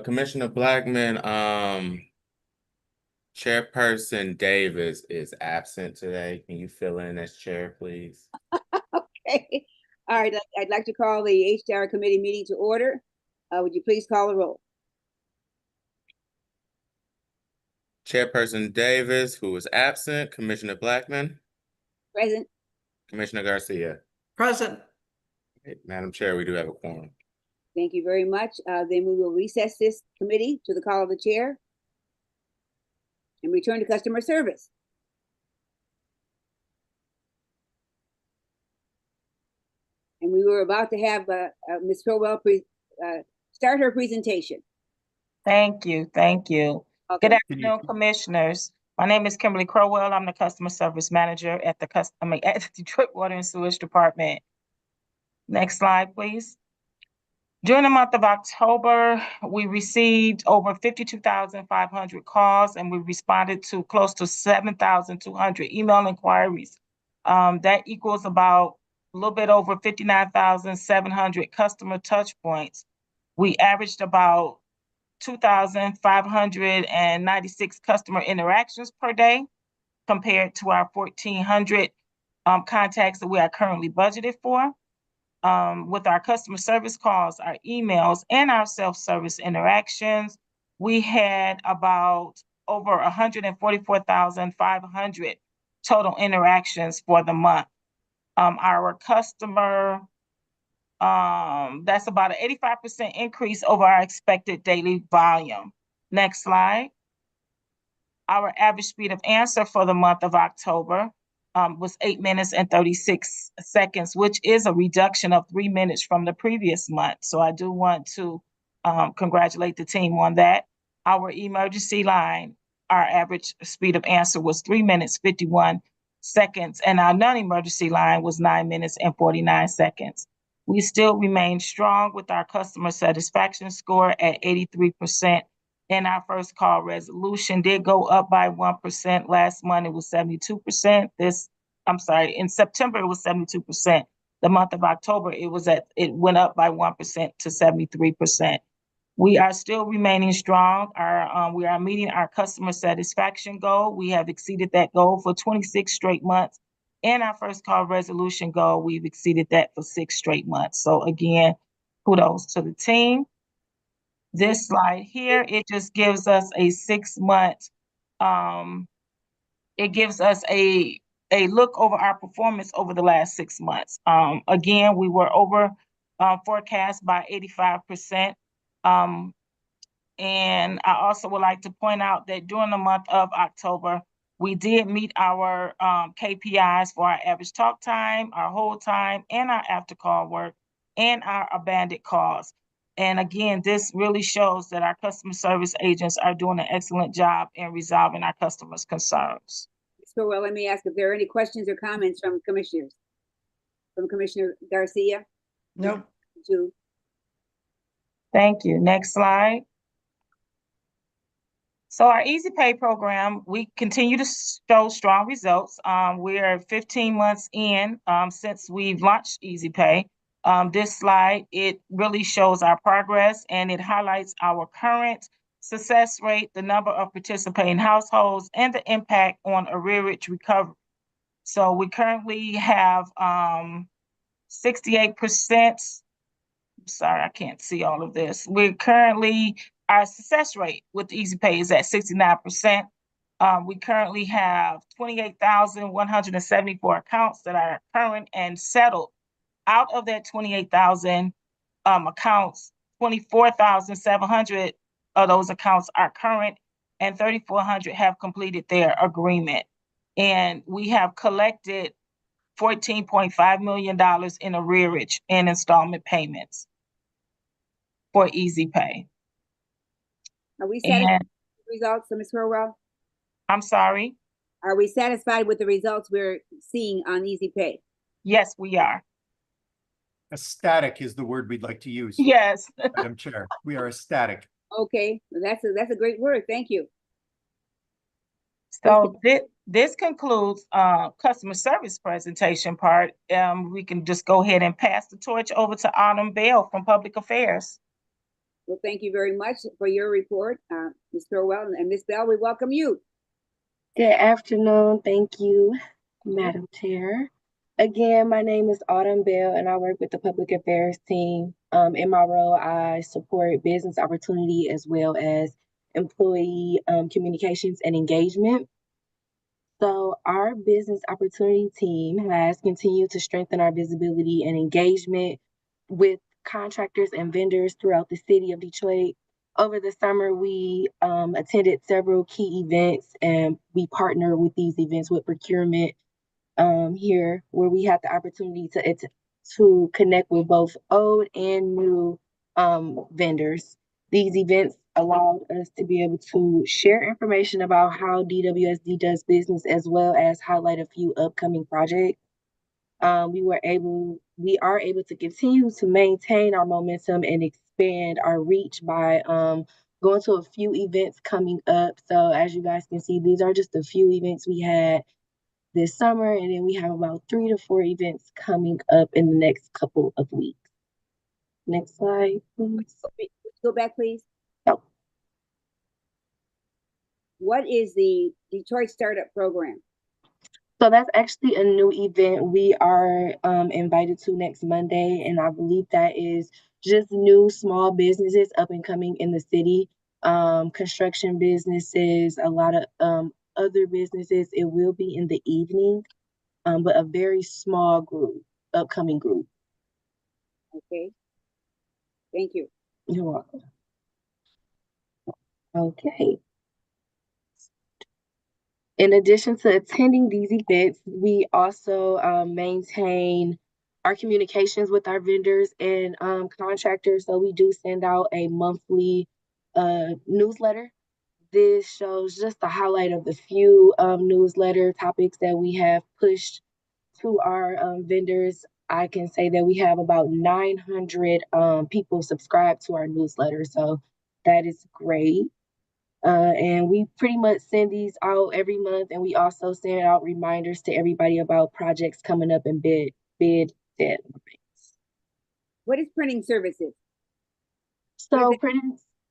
Commissioner Blackman, Chairperson Davis is absent today. Can you fill in as chair, please? Okay. All right, I'd like to call the HR committee meeting to order. Would you please call the roll? Chairperson Davis, who is absent. Commissioner Blackman. Present. Commissioner Garcia. Present. Madam Chair, we do have a quorum. Thank you very much. Then we will recess this committee to the call of the chair and return to customer service. And we were about to have Ms. Crowell start her presentation. Thank you. Thank you. Okay. Good afternoon, commissioners. My name is Kimberly Crowell. I'm the customer service manager at the Detroit Water and Sewage Department. Next slide, please. During the month of October, we received over 52,500 calls and we responded to close to 7,200 email inquiries That equals about a little bit over 59,700 customer touch points. We averaged about 2,596 customer interactions per day compared to our 1,400 contacts that we are currently budgeted for. With our customer service calls, our emails, and our self-service interactions, we had about over 144,500 total interactions for the month. Our customer, that's about an 85% increase over our expected daily volume. Next slide. Our average speed of answer for the month of October was 8 minutes and 36 seconds, which is a reduction of 3 minutes from the previous month. So I do want to congratulate the team on that. Our emergency line, our average speed of answer was 3 minutes, 51 seconds, and our non-emergency line was 9 minutes and 49 seconds. We still remain strong with our customer satisfaction score at 83%. And our first call resolution did go up by 1%. Last month it was 72%. In September it was 72%. The month of October it went up by 1% to 73%. We are still remaining strong. We are meeting our customer satisfaction goal. We have exceeded that goal for 26 straight months. And our first call resolution goal, we've exceeded that for 6 straight months. So again, kudos to the team. This slide here, it just gives us a 6-month, it gives us a look over our performance over the last 6 months. Again, we were over forecast by 85%. And I also would like to point out that during the month of October, we did meet our KPIs for our average talk time, our hold time, and our after call work, and our abandoned calls. And again, this really shows that our customer service agents are doing an excellent job in resolving our customers' concerns. So, well, let me ask if there are any questions or comments from commissioners. From Commissioner Garcia? Nope. Thank you. Next slide. So our Easy Pay program, we continue to show strong results. We are 15 months in since we've launched Easy Pay. This slide, it really shows our progress and it highlights our current success rate, the number of participating households, and the impact on arrearage recovery. So we currently have 68%. Sorry, I can't see all of this. Our success rate with Easy Pay is at 69%. We currently have 28,174 accounts that are current and settled. Out of that 28,000 accounts, 24,700 of those accounts are current and 3,400 have completed their agreement. And we have collected $14.5 million in arrearage and installment payments for Easy Pay. Are we satisfied with the results, Ms. Horwell? I'm sorry? Are we satisfied with the results we're seeing on Easy Pay? Yes, we are. Ecstatic is the word we'd like to use. Yes. Madam Chair, we are ecstatic. Okay, that's a great word. Thank you. So this concludes customer service presentation part. We can just go ahead and pass the torch over to Autumn Bell from Public Affairs. Well, thank you very much for your report, Ms. Thorwell, and Ms. Bell, we welcome you. Good afternoon. Thank you, Madam Chair. Again, my name is Autumn Bell, and I work with the Public Affairs team. In my role, I support business opportunity as well as employee communications and engagement. So our business opportunity team has continued to strengthen our visibility and engagement with contractors and vendors throughout the city of Detroit. Over the summer, we attended several key events, and we partner with these events with procurement here, where we had the opportunity to connect with both old and new vendors. These events allowed us to be able to share information about how DWSD does business, as well as highlight a few upcoming projects. We are able to continue to maintain our momentum and expand our reach by going to a few events coming up. So as you guys can see, these are just a few events we had this summer, and then we have about 3 to 4 events coming up in the next couple of weeks. Next slide, please. Go back, please. Oh. What is the Detroit Startup Program? So that's actually a new event we are invited to next Monday, and I believe that is just new small businesses up and coming in the city, construction businesses, a lot of other businesses. It will be in the evening, but a very small group, upcoming group. Okay. Thank you. You're welcome. Okay. In addition to attending these events, we also maintain our communications with our vendors and contractors. So we do send out a monthly newsletter. This shows just the highlight of the few newsletter topics that we have pushed to our vendors. I can say that we have about 900 people subscribed to our newsletter. So that is great. And we pretty much send these out every month, and we also send out reminders to everybody about projects coming up and bid deadlines. What is printing services? So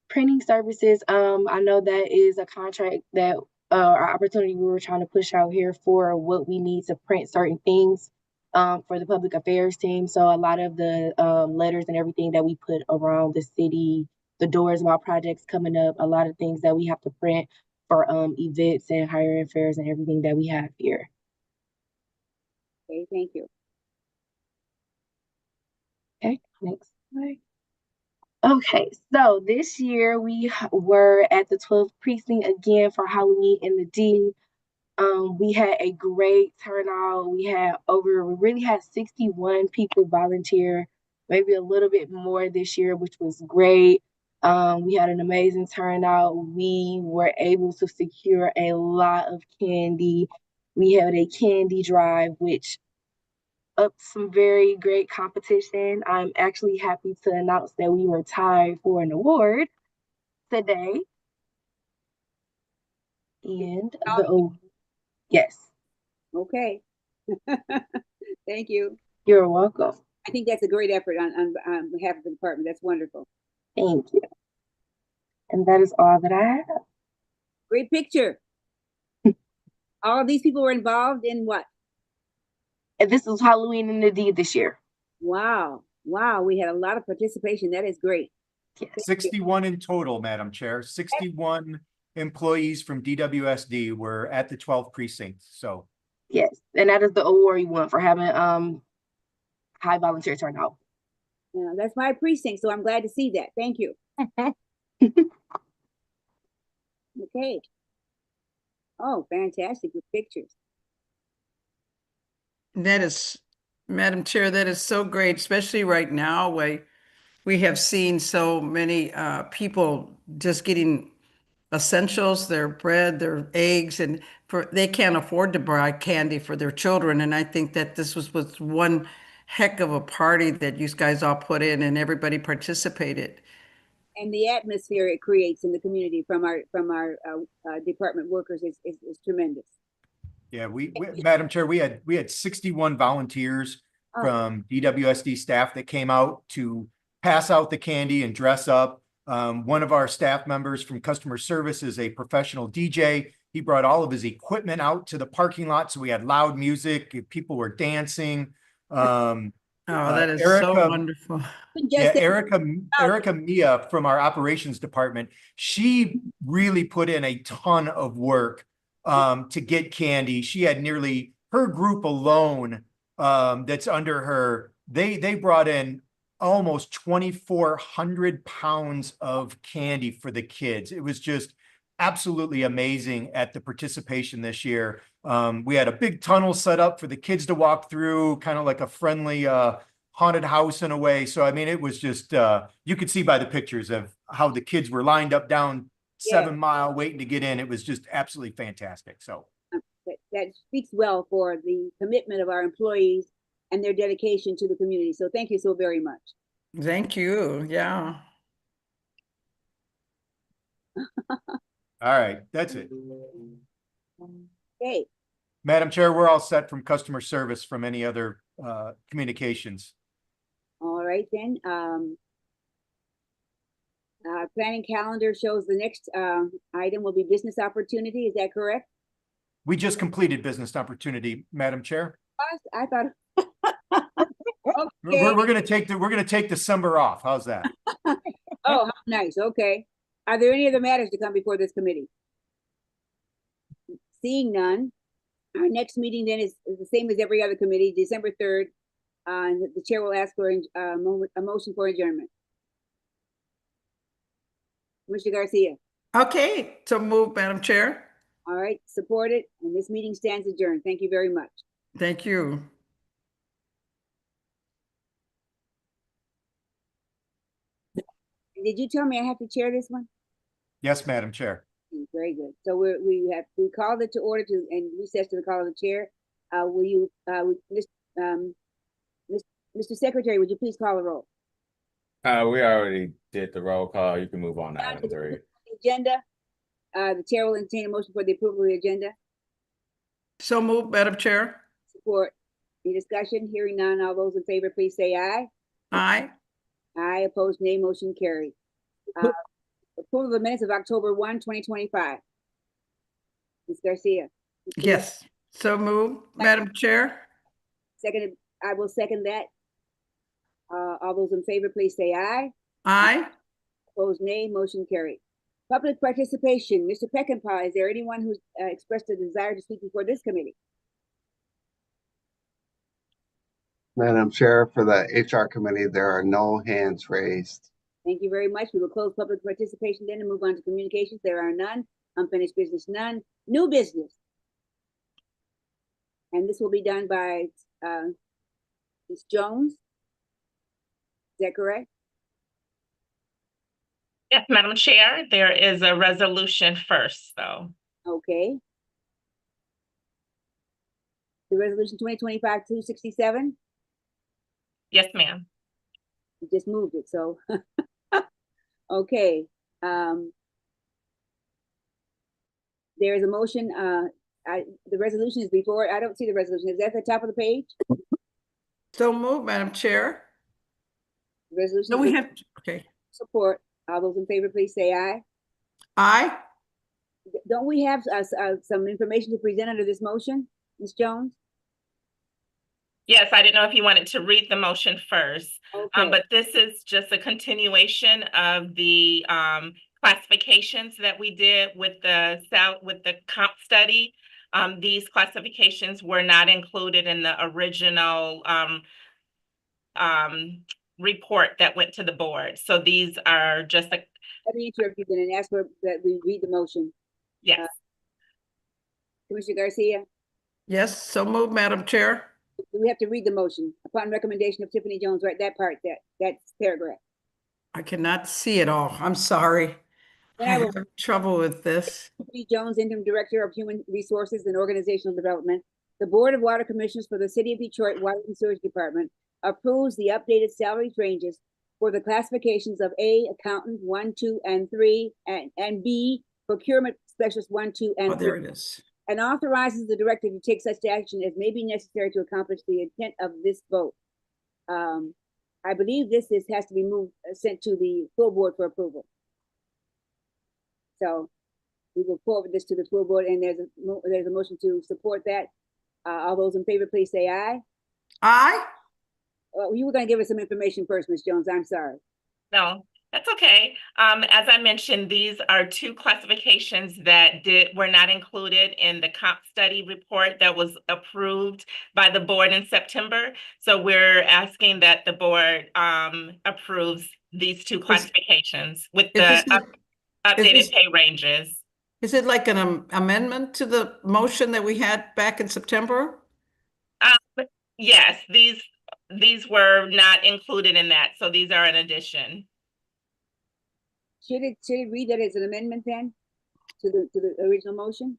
printing services, I know that is a contract that our opportunity we were trying to push out here for what we need to print certain things for the public affairs team. So a lot of the letters and everything that we put around the city, the doors about projects coming up, a lot of things that we have to print for events and hiring fairs and everything that we have here. Okay, thank you. Okay, next slide. Okay, so this year we were at the 12th precinct again for Halloween in the D. We had a great turnout. We really had 61 people volunteer, maybe a little bit more this year, which was great. We had an amazing turnout. We were able to secure a lot of candy. We had a candy drive, which up some very great competition. I'm actually happy to announce that we were tied for an award today. And yes. Okay. Thank you. You're welcome. I think that's a great effort on behalf of the department. That's wonderful. Thank you. And that is all that I have. Great picture. All of these people were involved in what? And this is Halloween in the D this year. Wow. Wow. We had a lot of participation. That is great. Yes. 61 in total, Madam Chair. 61 employees from DWSD were at the 12th precinct. So yes, and that is the award we won for having high volunteer turnout. Yeah, that's my precinct, so I'm glad to see that. Thank you. Okay. Oh, fantastic with pictures. That is, Madam Chair, that is so great, especially right now where we have seen so many people just getting essentials, their bread, their eggs, and they can't afford to buy candy for their children. And I think that this was one heck of a party that you guys all put in and everybody participated. And the atmosphere it creates in the community from our department workers is tremendous. yeah, Madam Chair, we had 61 volunteers from DWSD staff that came out to pass out the candy and dress up. One of our staff members from customer service is a professional DJ. He brought all of his equipment out to the parking lot, so we had loud music. People were dancing. That is Erica, so wonderful. Yeah, Erica Mia from our operations department, she really put in a ton of work to get candy. She had nearly her group alone that's under her. They brought in almost 2,400 pounds of candy for the kids. It was just absolutely amazing at the participation this year. We had a big tunnel set up for the kids to walk through, kind of like a friendly haunted house in a way. So, I mean, it was just, you could see by the pictures of how the kids were lined up down 7 Mile waiting to get in. It was just absolutely fantastic. So that speaks well for the commitment of our employees and their dedication to the community. So thank you so very much. Thank you. Yeah. all right, that's it. Okay. Madam Chair, we're all set from customer service from any other communications. All right, then, planning calendar shows the next, item will be business opportunity. Is that correct? We just completed business opportunity, Madam Chair. I thought. We're gonna take December off. How's that? Oh, how nice. Okay. Are there any other matters to come before this committee? Seeing none, our next meeting then is the same as every other committee, December 3rd. The chair will ask for a motion for adjournment. Commissioner Garcia. Okay, so move, Madam Chair. All right, supported, and this meeting stands adjourned. Thank you very much. Thank you. Did you tell me I have to chair this one? Yes, Madam Chair. Very good. So we called it to order to and recess to the call of the chair. Will you, Mr. Secretary, would you please call the roll? We already did the roll call. You can move on to item 3. Agenda. The chair will entertain a motion for the approval of the agenda. So move, Madam Chair. Support. Any discussion? Hearing none. All those in favor, please say aye. Aye. Aye. Opposed, nay. Motion carried. Approval of the minutes of October 1, 2025. Ms. Garcia. Yes. So move, Madam Chair. Seconded. I will second that. All those in favor, please say aye. Aye. Opposed, nay. Motion carried. Public participation. Mr. Peckinpah, is there anyone who's expressed a desire to speak before this committee? Madam Chair, for the HR committee, there are no hands raised. Thank you very much. We will close public participation then and move on to communications. There are none. Unfinished business, none. New business. And this will be done by Ms. Jones. Is that correct? Yes, Madam Chair, there is a resolution first, though. Okay. The resolution 2025-267. Yes, ma'am. You just moved it, so. Okay. There is a motion. The resolution is before. I don't see the resolution. Is that at the top of the page? So move, Madam Chair. Resolution. No, we have, okay. Support. All those in favor, please say aye. Aye. Don't we have some information to present under this motion, Ms. Jones? Yes, I didn't know if you wanted to read the motion first, Okay. but this is just a continuation of the classifications that we did with the comp study. These classifications were not included in the original report that went to the board. So these are just a. Let me interrupt you then and ask for that we read the motion. Yes. Commissioner Garcia, Yes, so move, Madam Chair. we have to read the motion upon recommendation of Tiffany Jones, right? That part, that paragraph. I cannot see it all. I'm sorry. Then I I will. have trouble with this. Tiffany Jones, Interim Director of Human Resources and Organizational Development. The Board of Water Commissioners for the City of Detroit Water and Sewage Department approves the updated salary ranges for the classifications of A, Accountant 1, 2, and 3, and B, Procurement Specialist 1, 2, and Oh, 3. there it is. And authorizes the director to take such action as may be necessary to accomplish the intent of this vote. I believe this has to be moved, sent to the full board for approval. So we will forward this to the full board, and there's a motion to support that. All those in favor, please say aye. Aye. You were going to give us some information first, Ms. Jones. I'm sorry. No, that's okay. As I mentioned, these are two classifications that were not included in the comp study report that was approved by the board in September. So we're asking that the board approves these two classifications with the updated pay ranges. Is it like an amendment to the motion that we had back in September? Yes, these were not included in that, so these are an addition. Should it read that as an amendment then to the original motion?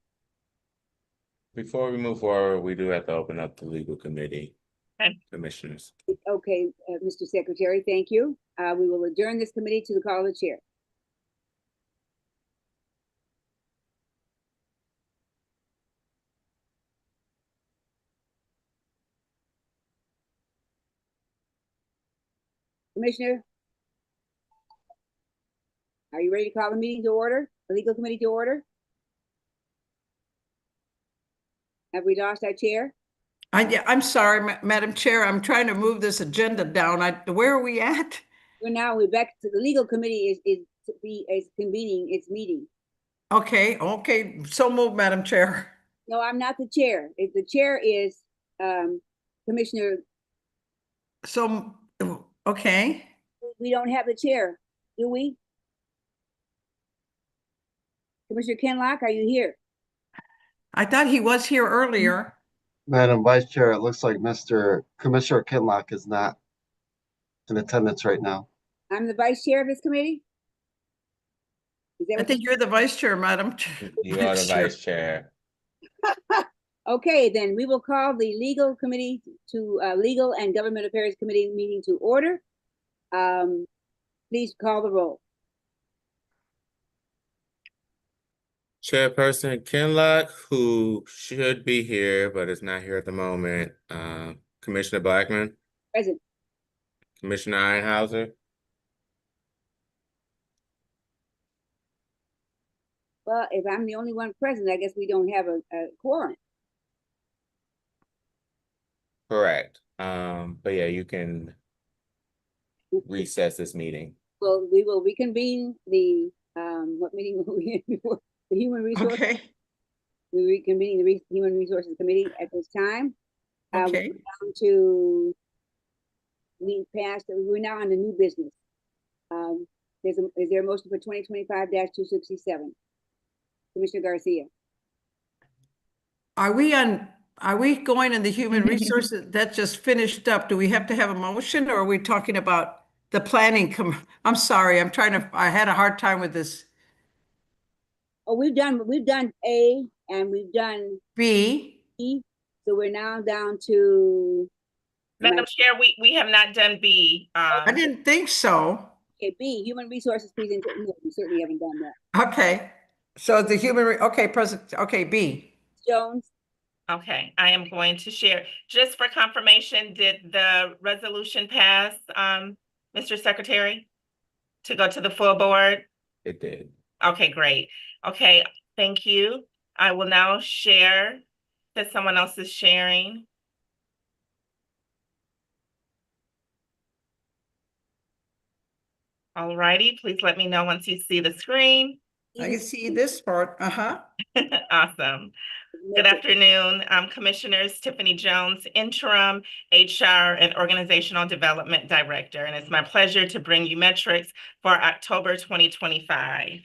Before we move forward, we do have to open up the legal committee. Okay. Commissioners. Okay, Mr. Secretary, thank you. We will adjourn this committee to the call of the chair. Commissioner, are you ready to call the meeting to order, the legal committee to order? Have we lost our chair? I'm sorry, Madam Chair, I'm trying to move this agenda down. Where are we at? We're back to the legal committee is convening its meeting. Okay, so moved, Madam Chair. No, I'm not the chair. The chair is Commissioner. So, okay. We don't have the chair, do we? Commissioner Kenlock, are you here? I thought he was here earlier. Madam Vice Chair, it looks like Commissioner Kinlock is not in attendance right now. I'm the vice chair of this committee? I think you're the vice chair, Madam. You are the vice chair. Okay, then we will call the legal committee to Legal and Government Affairs Committee meeting to order. Please call the roll. Chairperson Kinlock, who should be here but is not here at the moment. Commissioner Blackman. Present. Commissioner Einhauser. Well, if I'm the only one present, I guess we don't have a quorum. Correct. But yeah, you can recess this meeting. Well, we will reconvene the what meeting were we in before? The Human Resources. Okay. We're reconvening the Human Resources Committee at this time. Okay. We're now on the new business. Is there a motion for 2025-267? Commissioner Garcia. Are we going in the human resources that just finished up? Do we have to have a motion, or are we talking about the planning? I'm sorry, I had a hard time with this. Oh, we've done A and we've done B. So we're now down to. Madam Chair, we have not done B. I didn't think so. Okay, B, human resources presentation. No, we certainly haven't done that. Okay, so the B. Jones. Okay, I am going to share. Just for confirmation, did the resolution pass, Mr. Secretary, to go to the full board? It did. Okay, great. Okay, thank you. I will now share that someone else is sharing. All righty, please let me know once you see the screen. I can see this part. Awesome. Good afternoon, Commissioners. Tiffany Jones, Interim HR and Organizational Development Director, and it's my pleasure to bring you metrics for October 2025.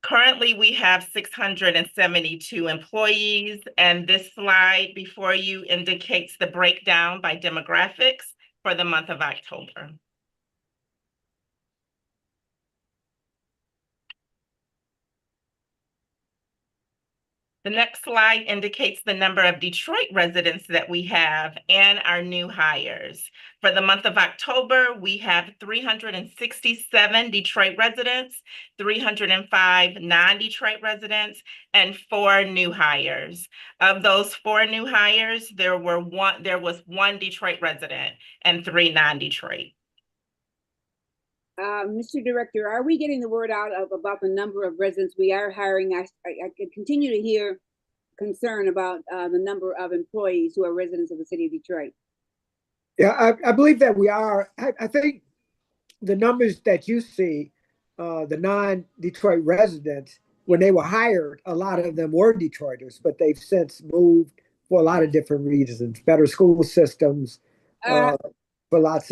Currently, we have 672 employees, and this slide before you indicates the breakdown by demographics for the month of October. The next slide indicates the number of Detroit residents that we have and our new hires. For the month of October, we have 367 Detroit residents, 305 non-Detroit residents, and 4 new hires. Of those 4 new hires, there was 1 Detroit resident and 3 non-Detroit. Mr. Director, are we getting the word out about the number of residents we are hiring? I continue to hear concern about the number of employees who are residents of the city of Detroit. Yeah, I believe that we are. I think the numbers that you see, the non-Detroit residents, when they were hired, a lot of them were Detroiters, but they've since moved for a lot of different reasons, better school systems, for lots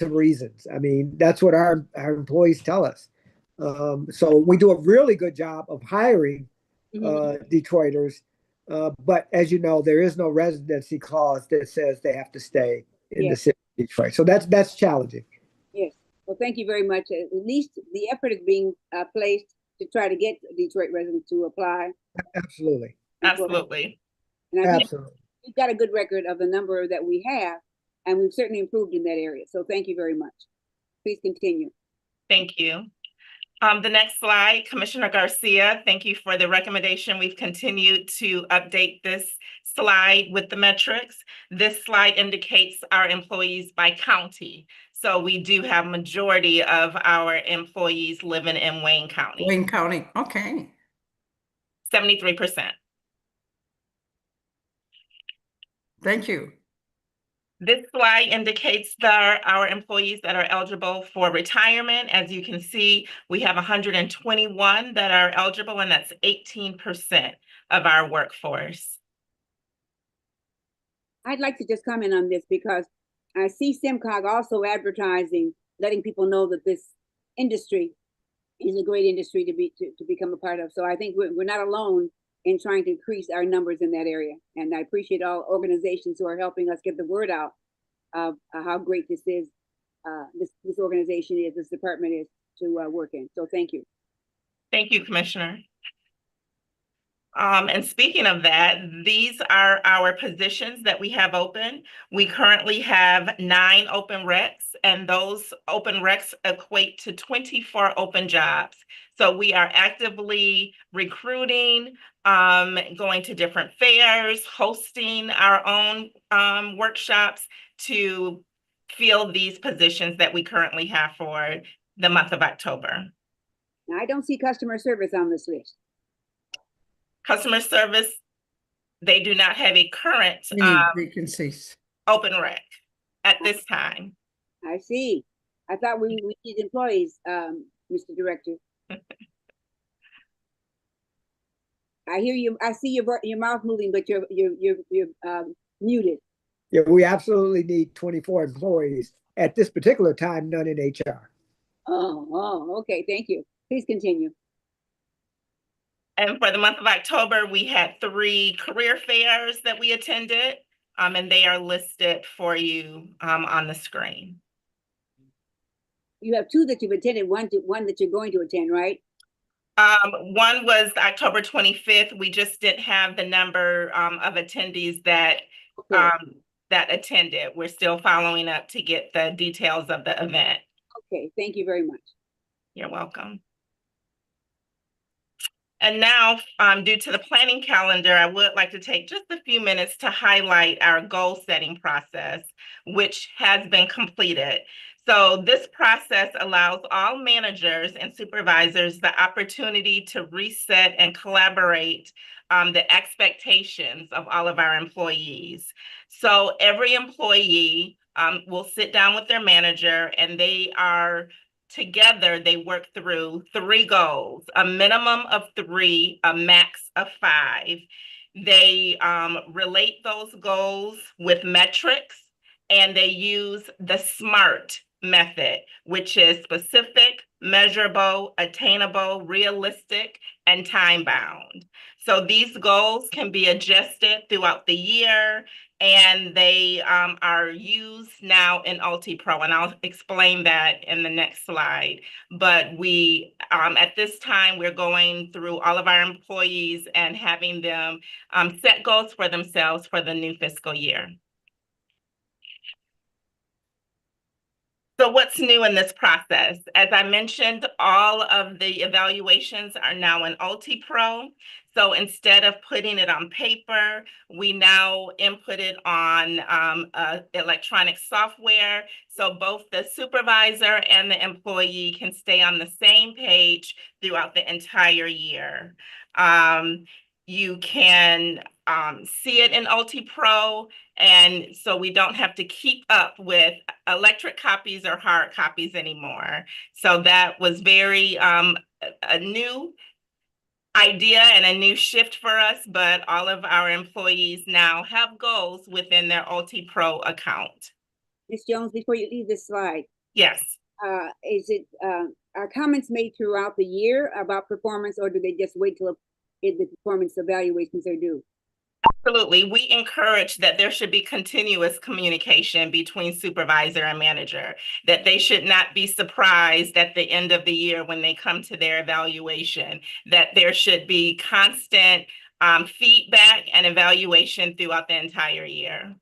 of reasons. I mean, that's what our employees tell us. So we do a really good job of hiring Detroiters, but as you know, there is no residency clause that says they have to stay in the city of Detroit. So that's challenging. Yes. Well, thank you very much. At least the effort is being placed to try to get Detroit residents to apply. Absolutely. Absolutely. And I think we've got a good record of the number that we have, and we've certainly improved in that area. So thank you very much. Please continue. Thank you. The next slide, Commissioner Garcia, thank you for the recommendation. We've continued to update this slide with the metrics. This slide indicates our employees by county. So we do have majority of our employees living in Wayne County, Wayne County, okay. 73%. Thank you. This slide indicates our employees that are eligible for retirement. As you can see, we have 121 that are eligible, and that's 18% of our workforce. I'd like to just comment on this because I see SimCog also advertising, letting people know that this industry is a great industry to become a part of. So I think we're not alone in trying to increase our numbers in that area. And I appreciate all organizations who are helping us get the word out of how great this is, this organization is, this department is to work in. So thank you. Thank you, Commissioner. And speaking of that, these are our positions that we have open. We currently have 9 open recs, and those open recs equate to 24 open jobs. So we are actively recruiting, going to different fairs, hosting our own workshops to fill these positions that we currently have for the month of October. Now, I don't see customer service on this list. Customer service, they do not have a current vacancies. Open rec at this time. I see. I thought we need employees, Mr. Director. I hear you. I see your mouth moving, but you're muted. Yeah, we absolutely need 24 employees. At this particular time, none in HR. Oh, okay. Thank you. Please continue. And for the month of October, we had 3 career fairs that we attended, and they are listed for you on the screen. You have 2 that you've attended, one that you're going to attend, right? One was October 25th. We just didn't have the number of attendees that that attended. We're still following up to get the details of the event. Okay, thank you very much. You're welcome. And now, due to the planning calendar, I would like to take just a few minutes to highlight our goal setting process, which has been completed. So this process allows all managers and supervisors the opportunity to reset and collaborate the expectations of all of our employees. So every employee will sit down with their manager, and together, they work through 3 goals, a minimum of 3, a max of 5. They relate those goals with metrics, and they use the SMART method, which is specific, measurable, attainable, realistic, and time-bound. So these goals can be adjusted throughout the year, and they are used now in UltiPro, and I'll explain that in the next slide. But we, at this time, we're going through all of our employees and having them set goals for themselves for the new fiscal year. So what's new in this process? As I mentioned, all of the evaluations are now in UltiPro. So instead of putting it on paper, we now input it on electronic software. So both the supervisor and the employee can stay on the same page throughout the entire year. You can see it in UltiPro, and so we don't have to keep up with electric copies or hard copies anymore. So that was very a new idea and a new shift for us, but all of our employees now have goals within their UltiPro account. Ms. Jones, before you leave this slide. Yes. Are comments made throughout the year about performance, or do they just wait till the performance evaluations are due? Absolutely. We encourage that there should be continuous communication between supervisor and manager, that they should not be surprised at the end of the year when they come to their evaluation, that there should be constant feedback and evaluation throughout the entire year.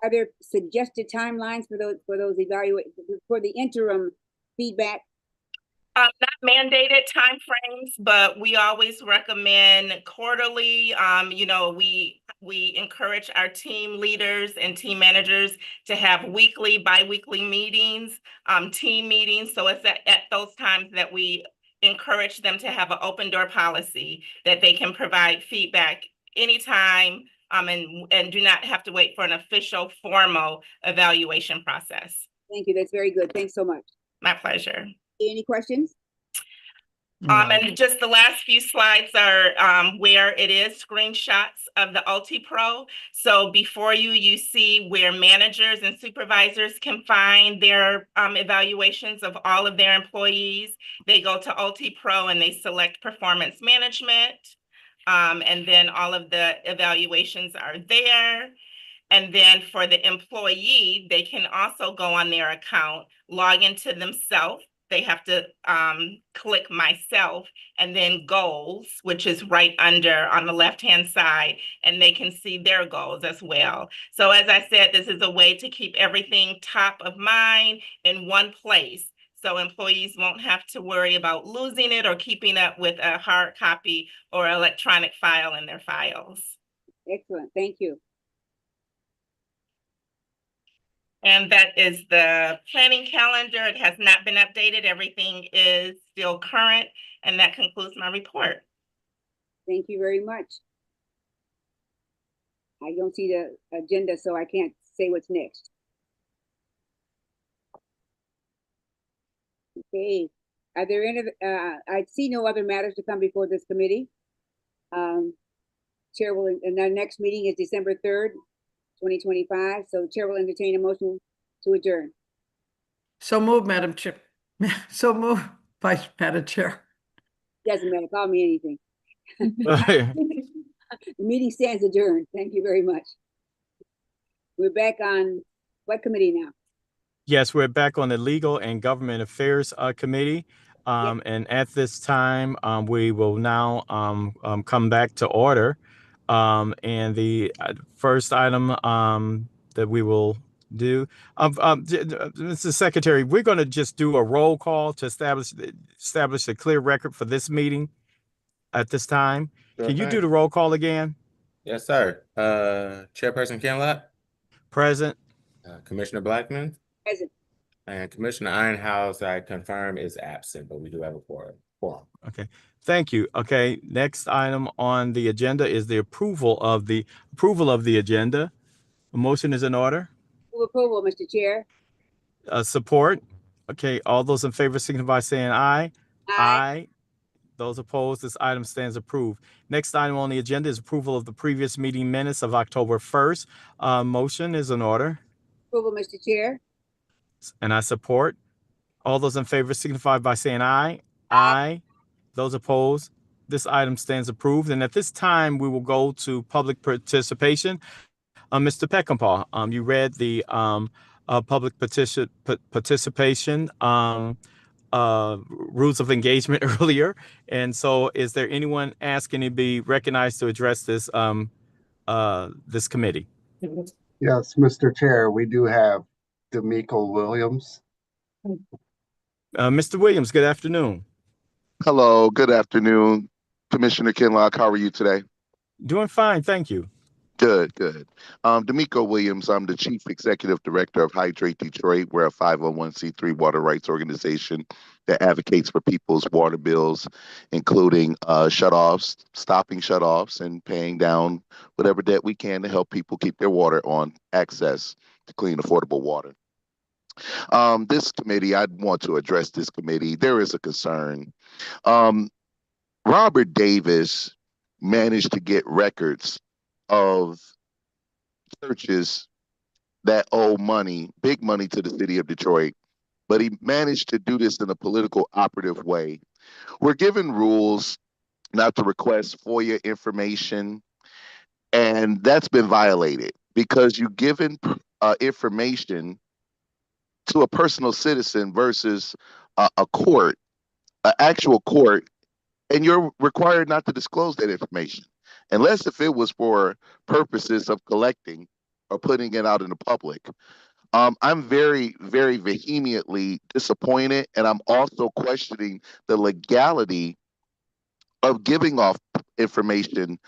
Are there suggested timelines for the interim feedback? Not mandated timeframes, but we always recommend quarterly. We encourage our team leaders and team managers to have weekly, bi-weekly meetings, team meetings. So it's at those times that we encourage them to have an open door policy that they can provide feedback anytime, and do not have to wait for an official formal evaluation process. Thank you. That's very good. Thanks so much. My pleasure. Any questions? And just the last few slides are where it is screenshots of the UltiPro. So before you see where managers and supervisors can find their evaluations of all of their employees. They go to UltiPro and they select performance management. And then all of the evaluations are there. And then for the employee, they can also go on their account, log into themselves. They have to click myself and then goals, which is right under on the left-hand side, and they can see their goals as well. So as I said, this is a way to keep everything top of mind in one place. So employees won't have to worry about losing it or keeping up with a hard copy or electronic file in their files. Excellent. Thank you. And that is the planning calendar. It has not been updated. Everything is still current. And that concludes my report. Thank you very much. I don't see the agenda, so I can't say what's next. Okay. Are there any, I see no other matters to come before this committee. Chair will, and our next meeting is December 3rd, 2025. So Chair will entertain a motion to adjourn. So move, Madam Chair. So move, Madam Chair. Doesn't matter, call me anything. The meeting stands adjourned. Thank you very much. We're back on what committee now? Yes, we're back on the Legal and Government Affairs Committee. And at this time, we will now come back to order. And the first item that we will do, Mr. Secretary, we're going to just do a roll call to establish a clear record for this meeting at this time. Sure Can you thing. do the roll call again? Yes, sir. Chairperson Kenlott, Present. Commissioner Blackman, Present. and Commissioner Ironhouse, I confirm is absent, but we do have a quorum. Okay, thank you. Okay, next item on the agenda is the approval of the agenda. A motion is in order. Full approval, Mr. Chair. Support. Okay, all those in favor signify by saying aye. Aye. Those opposed, this item stands approved. Next item on the agenda is approval of the previous meeting minutes of October 1st. Motion is in order. Approval, Mr. Chair. And I support. All those in favor signify by saying aye. Aye. Those opposed, this item stands approved. And at this time, we will go to public participation. Mr. Peckinpah, you read the public participation rules of engagement earlier. And so is there anyone asking to be recognized to address this this committee? Yes, Mr. Chair, we do have D'Amico Williams. Mr. Williams, good afternoon. Hello, good afternoon. Commissioner Kinlock, how are you today? Doing fine, thank you. Good, good. D'Amico Williams, I'm the Chief Executive Director of Hydrate Detroit. We're a 501c3 water rights organization that advocates for people's water bills, including shutoffs, stopping shutoffs, and paying down whatever debt we can to help people keep their water on access to clean, affordable water. This committee, I want to address this committee. There is a concern. Robert Davis managed to get records of churches that owe money, big money to the city of Detroit, but he managed to do this in a political operative way. We're given rules not to request FOIA information, and that's been violated because you've given information to a personal citizen versus a court, an actual court, and you're required not to disclose that information. Unless if it was for purposes of collecting or putting it out in the public. I'm very, very vehemently disappointed, and I'm also questioning the legality of giving off information.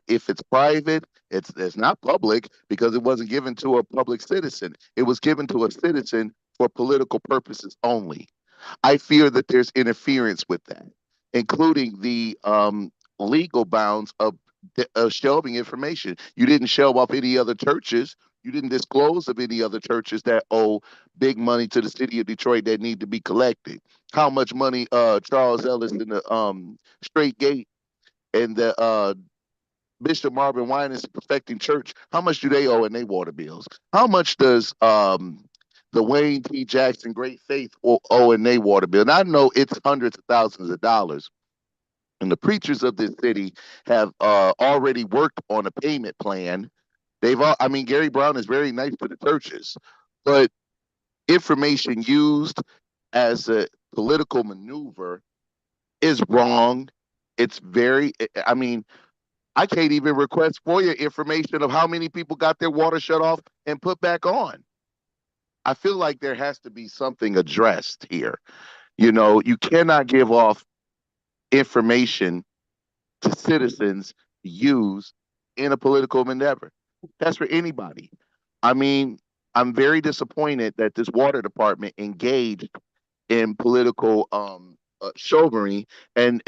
If it's private, it's not public because it wasn't given to a public citizen. It was given to a citizen for political purposes only. I fear that there's interference with that, including the legal bounds of shelving information. You didn't shelve off any other churches. You didn't disclose of any other churches that owe big money to the city of Detroit that need to be collected. How much money Charles Ellis and the Straight Gate and the Bishop Marvin Winans Perfecting Church, how much do they owe in their water bills? How much does the Wayne T. Jackson Great Faith owe in their water bill? And I know it's hundreds of thousands of dollars. And the preachers of this city have already worked on a payment plan. I mean, Gary Brown is very nice to the churches, but information used as a political maneuver is wrong. It's very, I mean, I can't even request FOIA information of how many people got their water shut off and put back on. I feel like there has to be something addressed here. You know, you cannot give off information to citizens to use in a political endeavor. That's for anybody. I mean, I'm very disappointed that this water department engaged in political chivalry and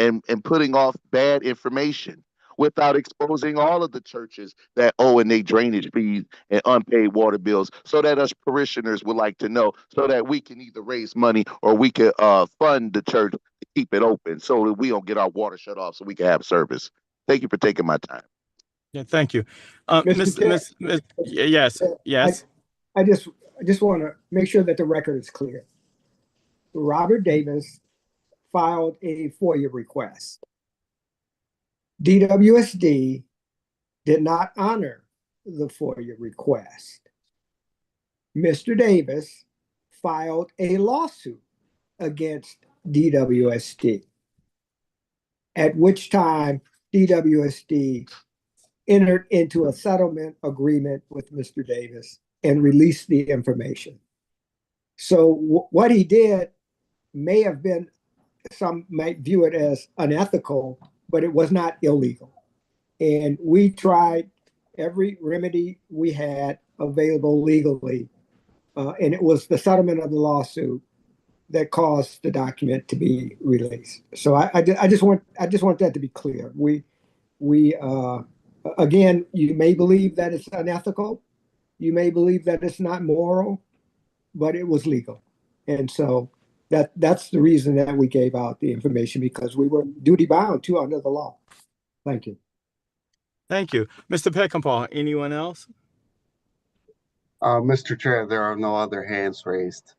putting off bad information without exposing all of the churches that owe in their drainage fees and unpaid water bills, so that us parishioners would like to know, so that we can either raise money or we can fund the church to keep it open so that we don't get our water shut off so we can have service. Thank you for taking my time. Yeah, thank you. Yes, yes. I just want to make sure that the record is clear. Robert Davis filed a FOIA request. DWSD did not honor the FOIA request. Mr. Davis filed a lawsuit against DWSD, at which time DWSD entered into a settlement agreement with Mr. Davis and released the information. So what he did may have been, some might view it as unethical, but it was not illegal. And we tried every remedy we had available legally. And it was the settlement of the lawsuit that caused the document to be released. So I just want that to be clear. We again, you may believe that it's unethical, you may believe that it's not moral, but it was legal. And so that's the reason that we gave out the information, because we were duty bound to under the law. Thank you. Thank you. Mr. Peckinpah, anyone else? Mr. Chair, there are no other hands raised.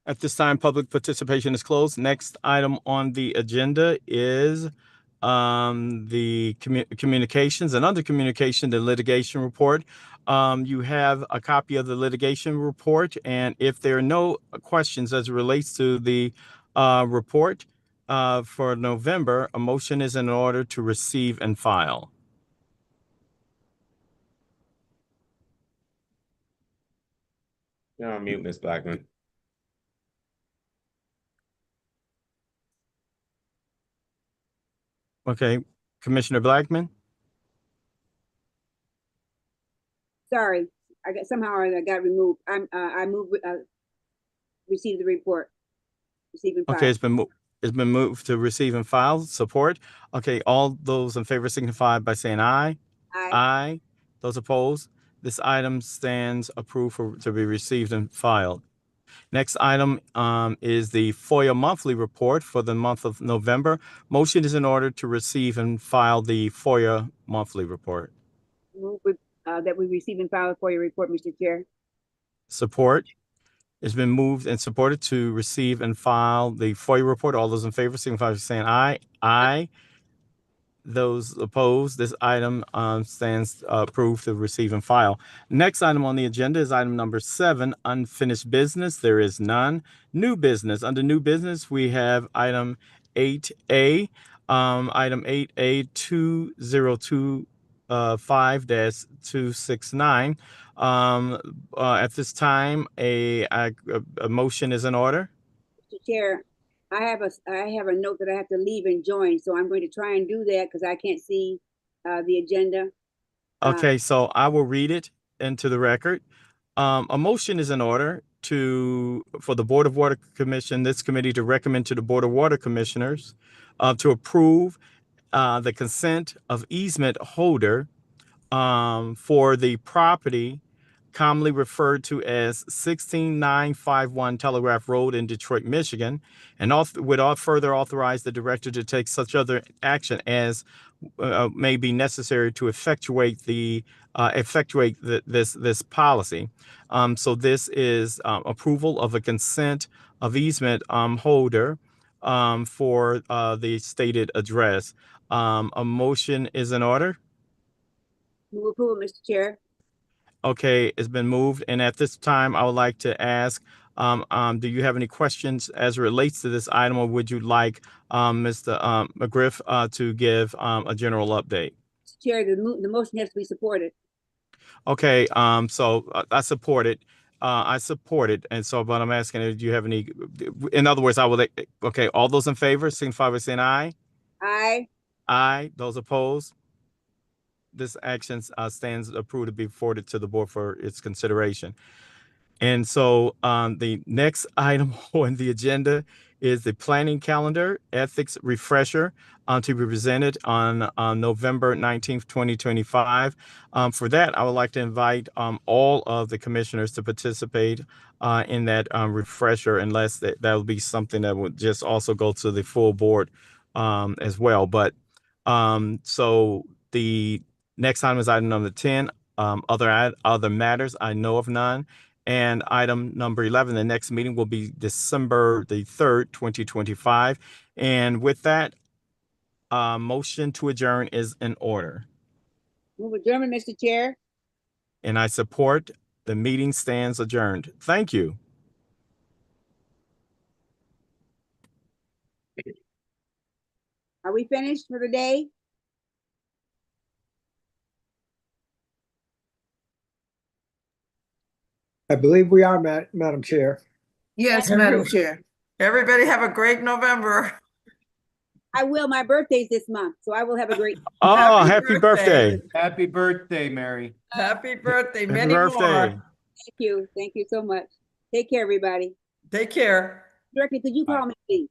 At this time, public participation is closed. Next item on the agenda is the communications, and under communication, the litigation report. You have a copy of the litigation report, and if there are no questions as it relates to the report for November, a motion is in order to receive and file. You're on mute, Ms. Blackman. Okay, Commissioner Blackman? Sorry, somehow I got removed. I moved, receive the report. Receive and file. Okay, it's been moved to receive and file. Support. Okay, all those in favor signify by saying aye. Aye. Aye. Those opposed? This item stands approved to be received and filed. Next item is the FOIA monthly report for the month of November. Motion is in order to receive and file the FOIA monthly report. Move that we receive and file FOIA report, Mr. Chair. Support. It's been moved and supported to receive and file the FOIA report. All those in favor signify by saying aye. Aye. Those opposed, this item stands approved to receive and file. Next item on the agenda is item number 7, unfinished business. There is none. New business. Under new business, we have item 8A. Item 8A 202 5-269. At this time, a motion is in order. Mr. Chair, I have a note that I have to leave and join, so I'm going to try and do that because I can't see the agenda. Okay, so I will read it into the record. A motion is in order for the Board of Water Commission, this committee, to recommend to the Board of Water Commissioners to approve the consent of easement holder for the property commonly referred to as 16951 Telegraph Road in Detroit, Michigan, and would further authorize the director to take such other action as may be necessary to effectuate this policy. So this is approval of a consent of easement holder for the stated address. A motion is in order. Move approval, Mr. Chair. Okay, it's been moved, and at this time, I would like to ask, do you have any questions as it relates to this item, or would you like Mr. McGriff to give a general update? Mr. Chair, the motion has to be supported. Okay, so I support it. And so, but I'm asking, do you have any, in other words, okay, all those in favor, signify by saying aye. Aye. Aye. Those opposed? This action stands approved to be forwarded to the board for its consideration. And so the next item on the agenda is the planning calendar ethics refresher to be presented on November 19th, 2025. For that, I would like to invite all of the commissioners to participate in that refresher, unless that will be something that would just also go to the full board as well. But so the next item is item number 10. Other matters, I know of none. And item number 11, the next meeting will be December the 3rd, 2025. And with that, motion to adjourn is in order. Move adjournment, Mr. Chair. And I support. The meeting stands adjourned. Thank you. Are we finished for the day? I believe we are, Madam Chair. Yes, Madam Chair. Everybody have a great November. I will. My birthday's this month, so I will have a great. Oh, happy birthday. Happy birthday, Mary. Happy birthday. Happy Many birthday. more. Thank you. Thank you so much. Take care, everybody. Take care. Director, could you call me, please?